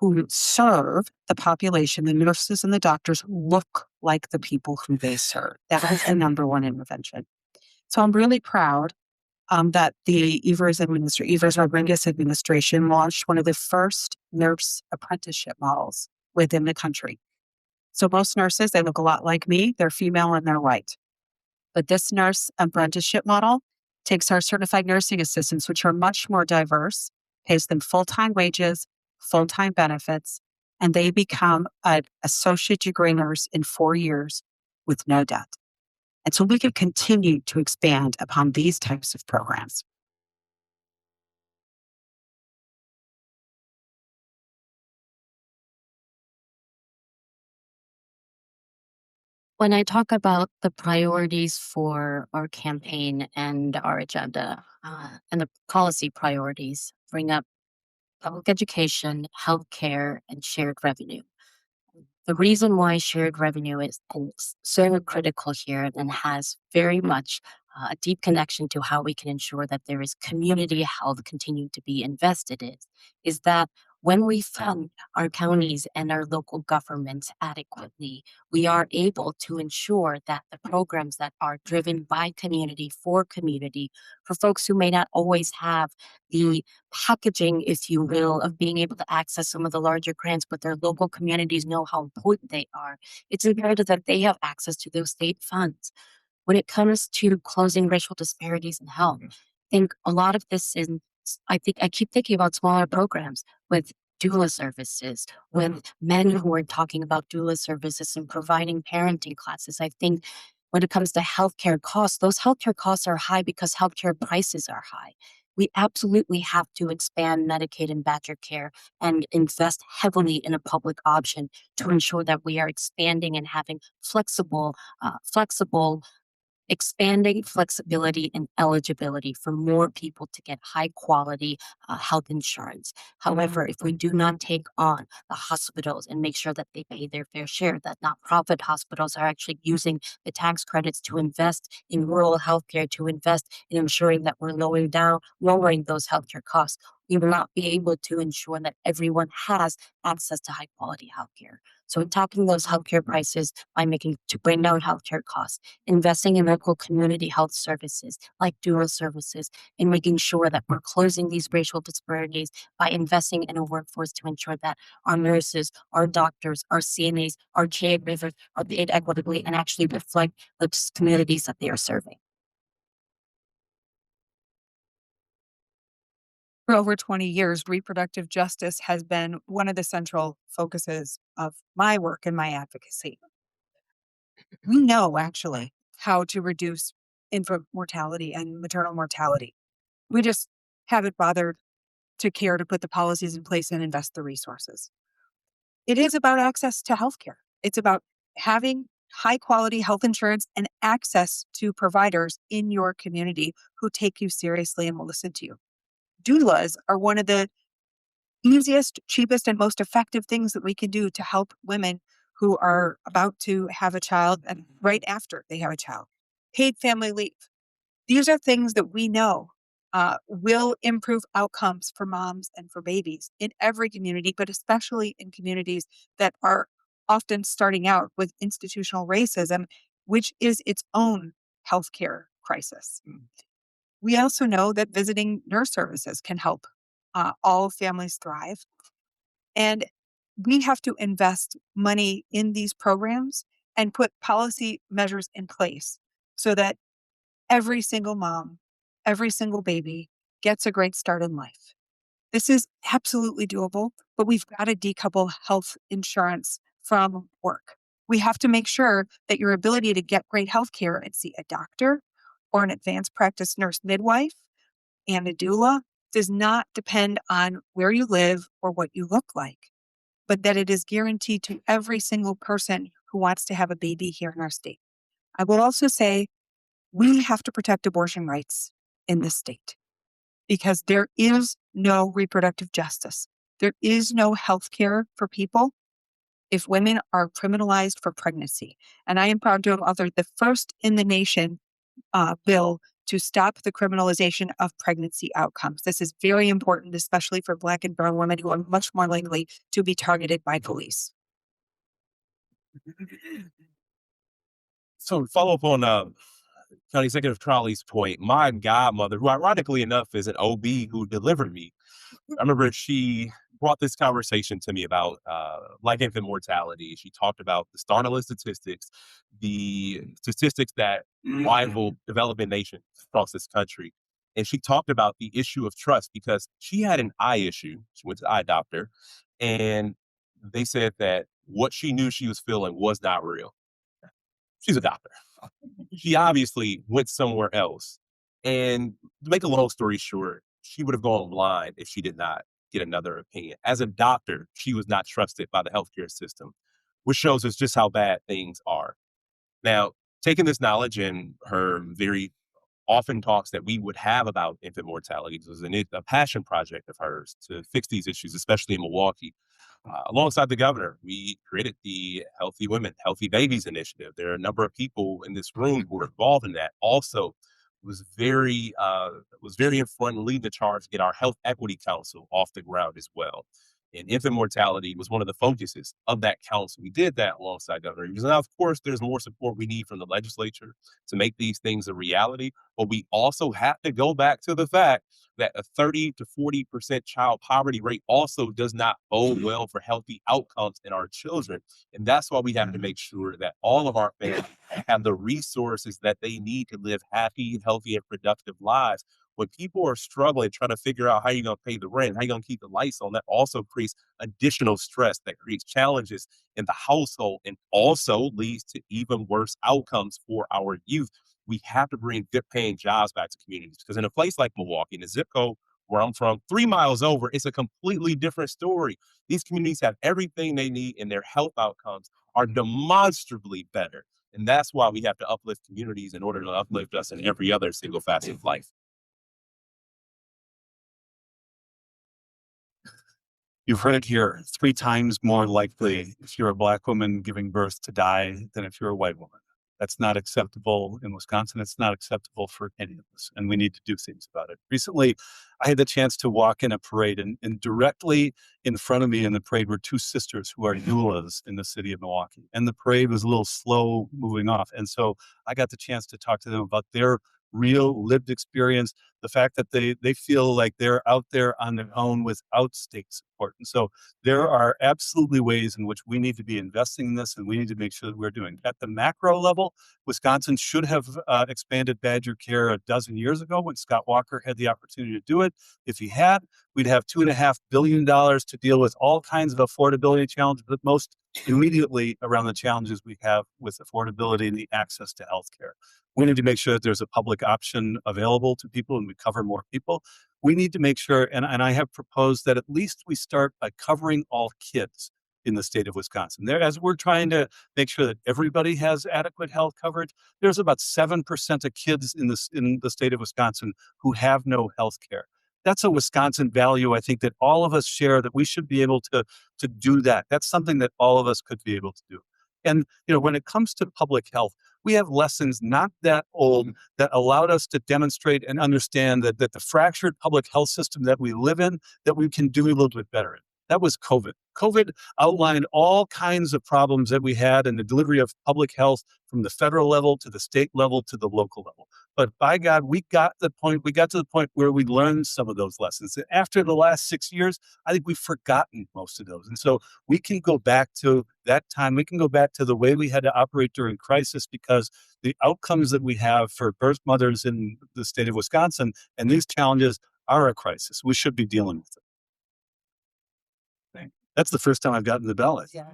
I: who serve the population, the nurses and the doctors, look like the people who they serve. That is the number one intervention. So I'm really proud that the Evers Rodriguez administration launched one of the first nurse apprenticeship models within the country. So most nurses, they look a lot like me. They're female and they're white. But this nurse apprenticeship model takes our certified nursing assistants, which are much more diverse, pays them full-time wages, full-time benefits, and they become an associate degree nurse in 4 years with no debt. And so we can continue to expand upon these types of programs.
C: When I talk about the priorities for our campaign and our agenda and the policy priorities, bring up public education, healthcare, and shared revenue. The reason why shared revenue is so critical here and has very much a deep connection to how we can ensure that there is community health continuing to be invested in is that when we fund our counties and our local governments adequately, we are able to ensure that the programs that are driven by community, for folks who may not always have the packaging, if you will, of being able to access some of the larger grants, but their local communities know how important they are. It's imperative that they have access to those state funds. When it comes to closing racial disparities in health, I think a lot of this is, I keep thinking about smaller programs with doula services, with men who are talking about doula services and providing parenting classes. I think when it comes to healthcare costs, those healthcare costs are high because healthcare prices are high. We absolutely have to expand Medicaid and Badger Care and invest heavily in a public option to ensure that we are expanding and having expanding flexibility and eligibility for more people to get high quality health insurance. However, if we do not take on the hospitals and make sure that they pay their fair share, that nonprofit hospitals are actually using the tax credits to invest in rural healthcare, to invest in ensuring that we're lowering those healthcare costs, we will not be able to ensure that everyone has access to high quality healthcare. So tackling those healthcare prices to bring down healthcare costs, investing in local community health services like doula services, and making sure that we're closing these racial disparities by investing in a workforce to ensure that our nurses, our doctors, our CNAs, our caregivers are paid equitably and actually reflect the communities that they are serving.
I: For over 20 years, reproductive justice has been one of the central focuses of my work and my advocacy. We know actually how to reduce infant mortality and maternal mortality. We just haven't bothered to care to put the policies in place and invest the resources. It is about access to healthcare. It's about having high quality health insurance and access to providers in your community who take you seriously and will listen to you. Doulas are one of the easiest, cheapest, and most effective things that we can do to help women who are about to have a child and right after they have a child. Paid family leave. These are things that we know will improve outcomes for moms and for babies in every community, but especially in communities that are often starting out with institutional racism, which is its own healthcare crisis. We also know that visiting nurse services can help all families thrive. And we have to invest money in these programs and put policy measures in place so that every single mom, every single baby gets a great start in life. This is absolutely doable, but we've got to decouple health insurance from work. We have to make sure that your ability to get great health care and see a doctor or an advanced practice nurse midwife and a doula does not depend on where you live or what you look like, but that it is guaranteed to every single person who wants to have a baby here in our state. I will also say we have to protect abortion rights in this state because there is no reproductive justice. There is no health care for people if women are criminalized for pregnancy. And I am proud to have authored the first in the nation bill to stop the criminalization of pregnancy outcomes. This is very important, especially for Black and brown women who are much more likely to be targeted by police.
D: So follow up on County Executive Crowley's point, my godmother, who ironically enough is an OB who delivered me, I remember she brought this conversation to me about like infant mortality. She talked about the startling statistics, the statistics that rival developing nations across this country. And she talked about the issue of trust because she had an eye issue. She went to the eye doctor, and they said that what she knew she was feeling was not real. She's a doctor. She obviously went somewhere else. And to make a long story short, she would have gone blind if she did not get another opinion. As a doctor, she was not trusted by the healthcare system, which shows us just how bad things are. Now, taking this knowledge and her very often talks that we would have about infant mortality was a passion project of hers to fix these issues, especially in Milwaukee. Alongside the governor, we created the Healthy Women, Healthy Babies initiative. There are a number of people in this room who are involved in that. Also, was very in front and leading the charge to get our Health Equity Council off the ground as well. And infant mortality was one of the focuses of that council. We did that alongside Governor Evers. Now, of course, there's more support we need from the legislature to make these things a reality. But we also have to go back to the fact that a 30 to 40% child poverty rate also does not bode well for healthy outcomes in our children. And that's why we have to make sure that all of our families have the resources that they need to live happy, healthy, and productive lives. When people are struggling, trying to figure out how you're going to pay the rent, how you're going to keep the lights on, that also creates additional stress, that creates challenges in the household, and also leads to even worse outcomes for our youth. We have to bring good paying jobs back to communities, because in a place like Milwaukee, in the zip code where I'm from, 3 miles over, it's a completely different story. These communities have everything they need, and their health outcomes are demonstrably better. And that's why we have to uplift communities in order to uplift us in every other single facet of life.
M: You've heard it here, 3 times more likely if you're a Black woman giving birth to die than if you're a white woman. That's not acceptable in Wisconsin. It's not acceptable for any of us, and we need to do things about it. Recently, I had the chance to walk in a parade, and directly in front of me in the parade were 2 sisters who are doulas in the city of Milwaukee. And the parade was a little slow moving off. And so I got the chance to talk to them about their real lived experience, the fact that they feel like they're out there on their own without state support. And so there are absolutely ways in which we need to be investing in this, and we need to make sure that we're doing. At the macro level, Wisconsin should have expanded Badger Care a dozen years ago when Scott Walker had the opportunity to do it. If he had, we'd have $2.5 billion to deal with all kinds of affordability challenges, but most immediately around the challenges we have with affordability and the access to healthcare. We need to make sure that there's a public option available to people and we cover more people. We need to make sure, and I have proposed that at least we start by covering all kids in the state of Wisconsin. There, as we're trying to make sure that everybody has adequate health coverage, there's about 7% of kids in the state of Wisconsin who have no health care. That's a Wisconsin value, I think, that all of us share, that we should be able to do that. That's something that all of us could be able to do. And, when it comes to public health, we have lessons not that old that allowed us to demonstrate and understand that the fractured public health system that we live in, that we can do a little bit better in. That was COVID. COVID outlined all kinds of problems that we had in the delivery of public health from the federal level to the state level to the local level. But by God, we got to the point where we learned some of those lessons. And after the last 6 years, I think we've forgotten most of those. And so we can go back to that time. We can go back to the way we had to operate during crisis, because the outcomes that we have for birth mothers in the state of Wisconsin and these challenges are a crisis. We should be dealing with it. That's the first time I've gotten the ballot.
G: Yeah.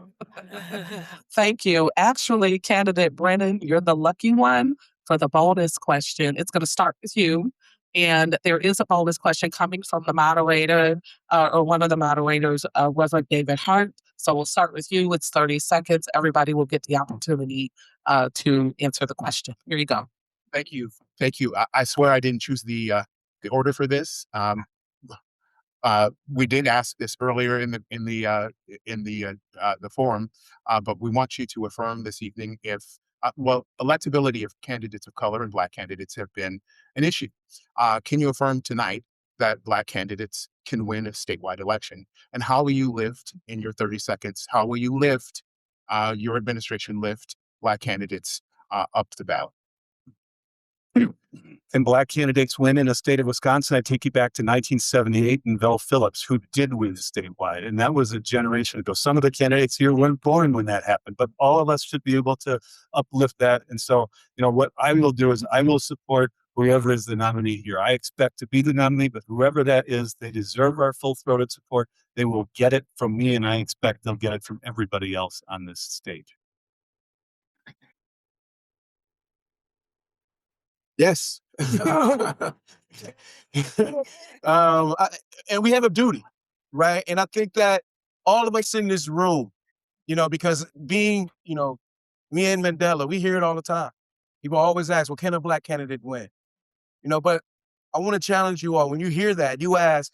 G: Thank you. Actually, candidate Brennan, you're the lucky one for the bonus question. It's going to start with you. And there is a bonus question coming from the moderator or one of the moderators, Reverend David Hart. So we'll start with you. It's 30 seconds. Everybody will get the opportunity to answer the question. Here you go.
K: Thank you. Thank you. I swear I didn't choose the order for this. We did ask this earlier in the forum, but we want you to affirm this evening if electability of candidates of color and Black candidates have been an issue. Can you affirm tonight that Black candidates can win a statewide election? And how will you lift in your 30 seconds? How will you lift your administration lift Black candidates up the ballot?
M: And Black candidates win in the state of Wisconsin, I take you back to 1978 and Vel Phillips, who did win statewide. And that was a generation ago. Some of the candidates here weren't born when that happened, but all of us should be able to uplift that. And so, what I will do is I will support whoever is the nominee here. I expect to be the nominee, but whoever that is, they deserve our full-throated support. They will get it from me, and I expect they'll get it from everybody else on this stage.
K: Yes. And we have a duty, right? And I think that all of us in this room, because being, me and Mandela, we hear it all the time. People always ask, well, can a Black candidate win? But I want to challenge you all. When you hear that, you ask,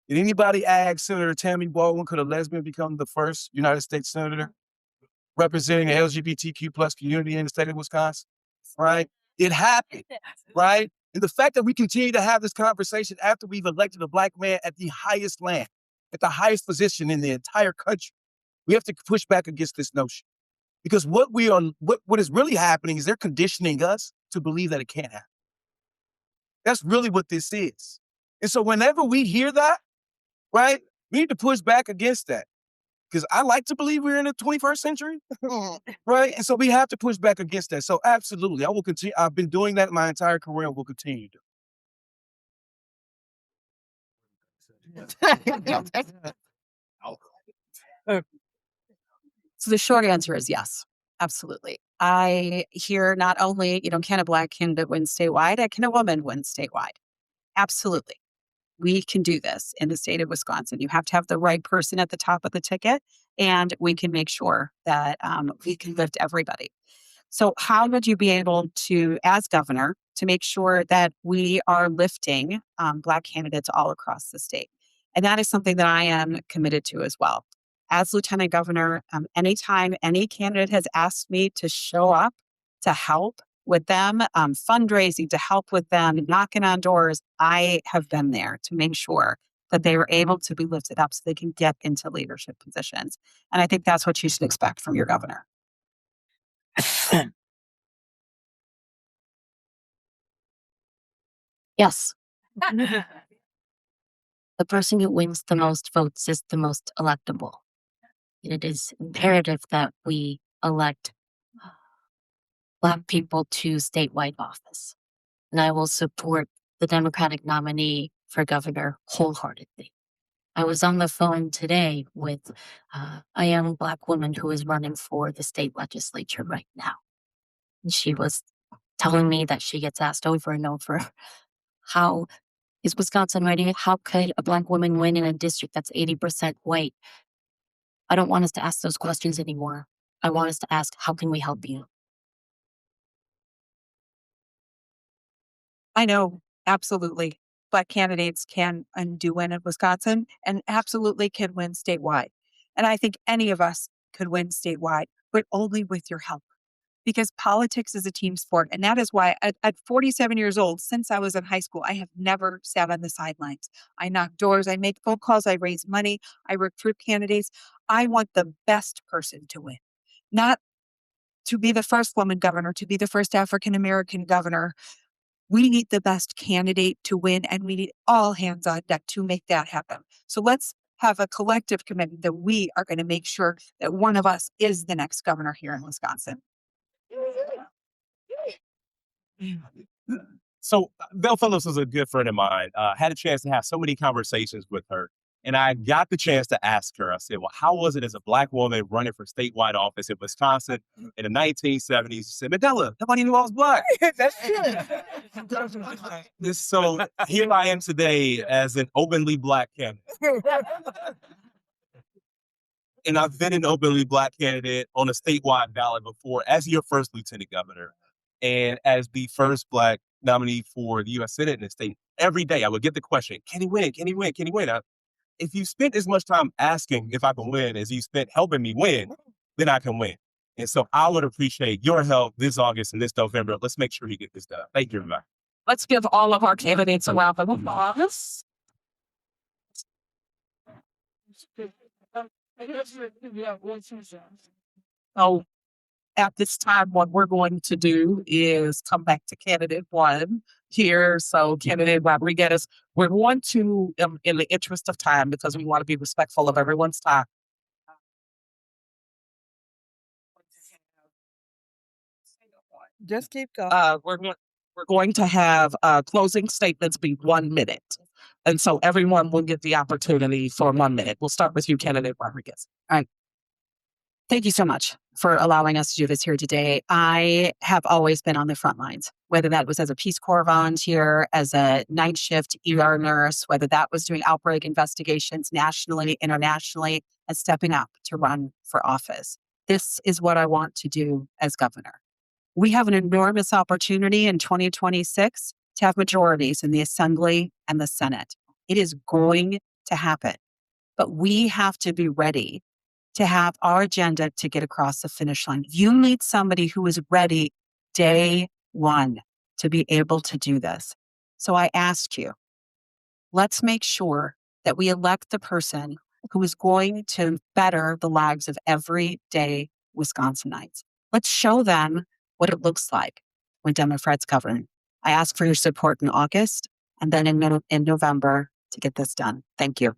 K: did anybody ask Senator Tammy Baldwin, could a lesbian become the first United States senator representing the LGBTQ plus community in the state of Wisconsin? Right? It happened, right? And the fact that we continue to have this conversation after we've elected a Black man at the highest land, at the highest position in the entire country, we have to push back against this notion. Because what is really happening is they're conditioning us to believe that it can't happen. That's really what this is. And so whenever we hear that, right, we need to push back against that. Because I like to believe we're in the 21st century, right? And so we have to push back against that. So absolutely, I will continue. I've been doing that my entire career and will continue to.
B: So the short answer is yes, absolutely. I hear not only, can a Black candidate win statewide, can a woman win statewide? Absolutely. We can do this in the state of Wisconsin. You have to have the right person at the top of the ticket, and we can make sure that we can lift everybody. So how would you be able to, as governor, to make sure that we are lifting Black candidates all across the state? And that is something that I am committed to as well. As lieutenant governor, anytime any candidate has asked me to show up to help with them, fundraising to help with them, knocking on doors, I have been there to make sure that they are able to be lifted up so they can get into leadership positions. And I think that's what you should expect from your governor.
C: Yes. The person who wins the most votes is the most electable. It is imperative that we elect Black people to statewide office. And I will support the Democratic nominee for governor wholeheartedly. I was on the phone today with a young Black woman who is running for the state legislature right now. And she was telling me that she gets asked over and over, how is Wisconsin ready? How could a Black woman win in a district that's 80% white? I don't want us to ask those questions anymore. I want us to ask, how can we help you?
I: I know, absolutely. Black candidates can and do win in Wisconsin and absolutely can win statewide. And I think any of us could win statewide, but only with your help. Because politics is a team sport. And that is why at 47 years old, since I was in high school, I have never sat on the sidelines. I knock doors, I make phone calls, I raise money, I recruit candidates. I want the best person to win, not to be the first woman governor, to be the first African-American governor. We need the best candidate to win, and we need all hands on deck to make that happen. So let's have a collective commitment that we are going to make sure that one of us is the next governor here in Wisconsin.
D: So Belle Phillips was a good friend of mine. Had a chance to have so many conversations with her. And I got the chance to ask her, I said, well, how was it as a Black woman running for statewide office in Wisconsin in the 1970s? She said, Mandela, nobody knew I was Black. That's true. So here I am today as an openly Black candidate. And I've been an openly Black candidate on a statewide ballot before as your first lieutenant governor and as the first Black nominee for the U.S. Senate in the state. Every day I would get the question, can he win? Can he win? Can he win? If you spent as much time asking if I can win as you spent helping me win, then I can win. And so I would appreciate your help this August and this November. Let's make sure we get this done. Thank you, everybody.
G: Let's give all of our candidates a round of applause. So at this time, what we're going to do is come back to candidate one here. So candidate Rodriguez, we're going to, in the interest of time, because we want to be respectful of everyone's time.
I: Just keep going.
G: We're going to have closing statements be 1 minute. And so everyone will get the opportunity for 1 minute. We'll start with you, candidate Rodriguez.
B: All right. Thank you so much for allowing us to do this here today. I have always been on the front lines, whether that was as a Peace Corps volunteer, as a night shift ER nurse, whether that was doing outbreak investigations nationally, internationally, and stepping up to run for office. This is what I want to do as governor. We have an enormous opportunity in 2026 to have majorities in the Assembly and the Senate. It is going to happen, but we have to be ready to have our agenda to get across the finish line. You need somebody who is ready day one to be able to do this. So I ask you, let's make sure that we elect the person who is going to better the lives of everyday Wisconsinites. Let's show them what it looks like when Democrats govern. I ask for your support in August and then in November to get this done. Thank you.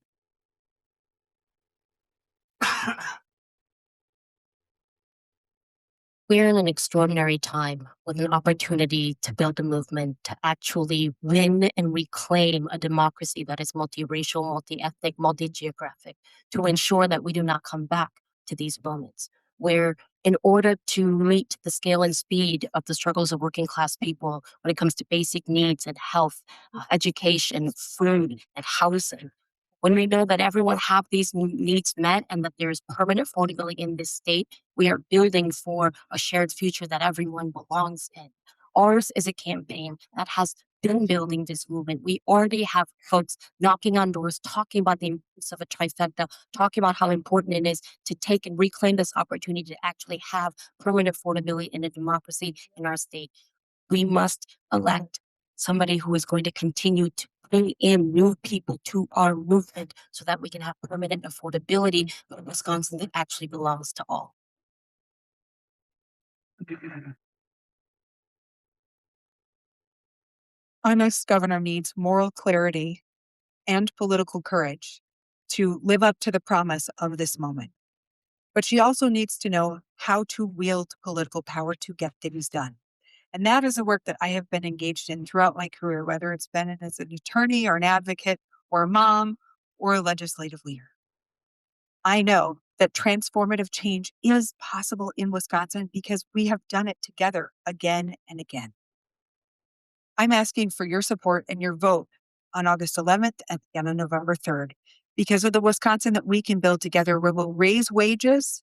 C: We're in an extraordinary time with an opportunity to build a movement to actually win and reclaim a democracy that is multiracial, multi-ethnic, multi-geographic, to ensure that we do not come back to these moments where, in order to meet the scale and speed of the struggles of working class people when it comes to basic needs and health, education, food, and housing, when we know that everyone have these needs met and that there is permanent affordability in this state, we are building for a shared future that everyone belongs in. Ours is a campaign that has been building this movement. We already have folks knocking on doors, talking about the importance of a trifecta, talking about how important it is to take and reclaim this opportunity to actually have permanent affordability in a democracy in our state. We must elect somebody who is going to continue to bring in new people to our movement so that we can have permanent affordability in Wisconsin that actually belongs to all.
I: Our next governor needs moral clarity and political courage to live up to the promise of this moment. But she also needs to know how to wield political power to get things done. And that is a work that I have been engaged in throughout my career, whether it's been as an attorney or an advocate or a mom or a legislative leader. I know that transformative change is possible in Wisconsin because we have done it together again and again. I'm asking for your support and your vote on August 11th and again on November 3rd because of the Wisconsin that we can build together where we'll raise wages,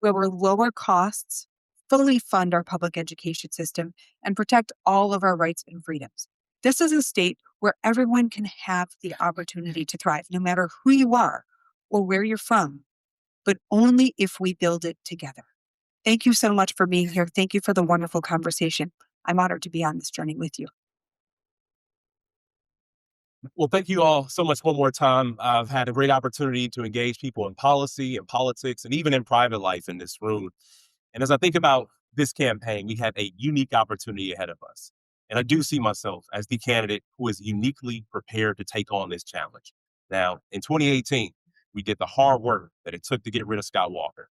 I: where we'll lower costs, fully fund our public education system, and protect all of our rights and freedoms. This is a state where everyone can have the opportunity to thrive, no matter who you are or where you're from, but only if we build it together. Thank you so much for being here. Thank you for the wonderful conversation. I'm honored to be on this journey with you.
D: Well, thank you all so much one more time. I've had a great opportunity to engage people in policy and politics and even in private life in this room. And as I think about this campaign, we have a unique opportunity ahead of us. And I do see myself as the candidate who is uniquely prepared to take on this challenge. Now, in 2018, we did the hard work that it took to get rid of Scott Walker.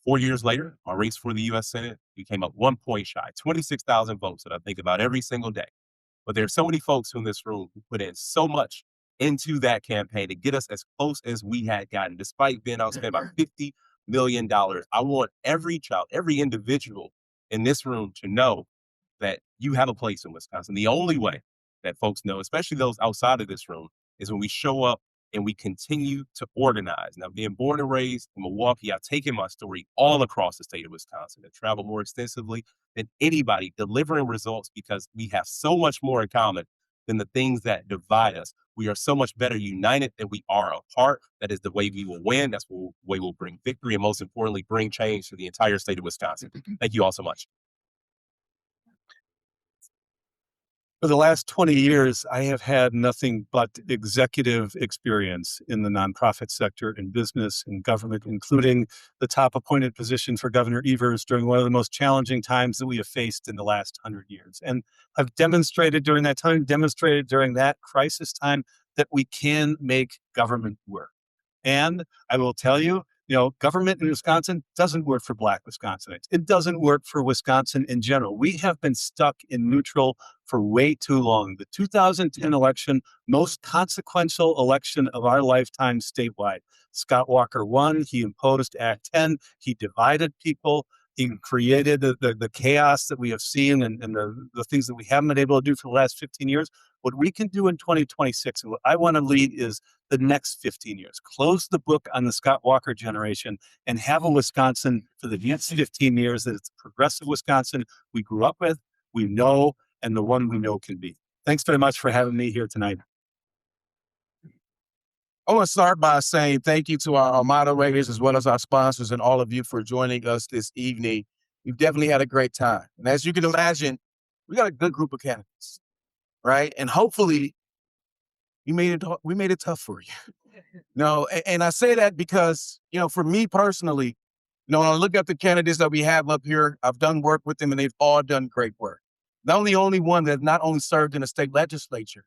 D: 4 years later, our race for the U.S. Senate, we came up 1 point shy, 26,000 votes that I think about every single day. But there are so many folks in this room who put in so much into that campaign to get us as close as we had gotten, despite being outspent about $50 million. I want every child, every individual in this room to know that you have a place in Wisconsin. The only way that folks know, especially those outside of this room, is when we show up and we continue to organize. Now, being born and raised in Milwaukee, I've taken my story all across the state of Wisconsin and traveled more extensively than anybody, delivering results because we have so much more in common than the things that divide us. We are so much better united than we are apart. That is the way we will win. That's the way we'll bring victory and, most importantly, bring change to the entire state of Wisconsin. Thank you all so much.
M: For the last 20 years, I have had nothing but executive experience in the nonprofit sector, in business, in government, including the top appointed position for Governor Evers during one of the most challenging times that we have faced in the last 100 years. And I've demonstrated during that time, demonstrated during that crisis time, that we can make government work. And I will tell you, government in Wisconsin doesn't work for Black Wisconsinites. It doesn't work for Wisconsin in general. We have been stuck in neutral for way too long. The 2010 election, most consequential election of our lifetime statewide. Scott Walker won. He imposed Act 10. He divided people. He created the chaos that we have seen and the things that we haven't been able to do for the last 15 years. What we can do in 2026, and what I want to lead, is the next 15 years. Close the book on the Scott Walker generation and have a Wisconsin for the next 15 years that it's a progressive Wisconsin we grew up with, we know, and the one we know can be. Thanks very much for having me here tonight.
K: I want to start by saying thank you to our moderators as well as our sponsors and all of you for joining us this evening. We've definitely had a great time. And as you can imagine, we got a good group of candidates, right? And hopefully we made it tough for you. And I say that because, for me personally, when I look at the candidates that we have up here, I've done work with them and they've all done great work. I'm the only one that not only served in the state legislature,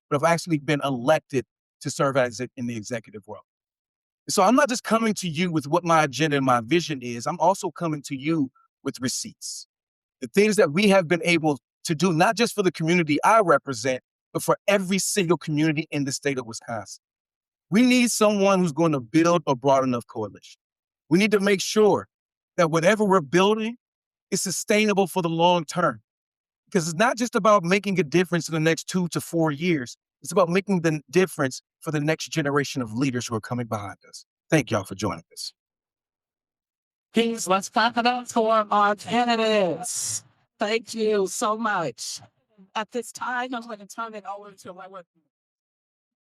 K: but have actually been elected to serve in the executive world. So I'm not just coming to you with what my agenda and my vision is. I'm also coming to you with receipts. The things that we have been able to do, not just for the community I represent, but for every single community in the state of Wisconsin. We need someone who's going to build a broad enough coalition. We need to make sure that whatever we're building is sustainable for the long term. Because it's not just about making a difference in the next 2 to 4 years. It's about making the difference for the next generation of leaders who are coming behind us. Thank y'all for joining us.
G: Please, let's clap it up for our candidates. Thank you so much. At this time, I'm going to turn it over to my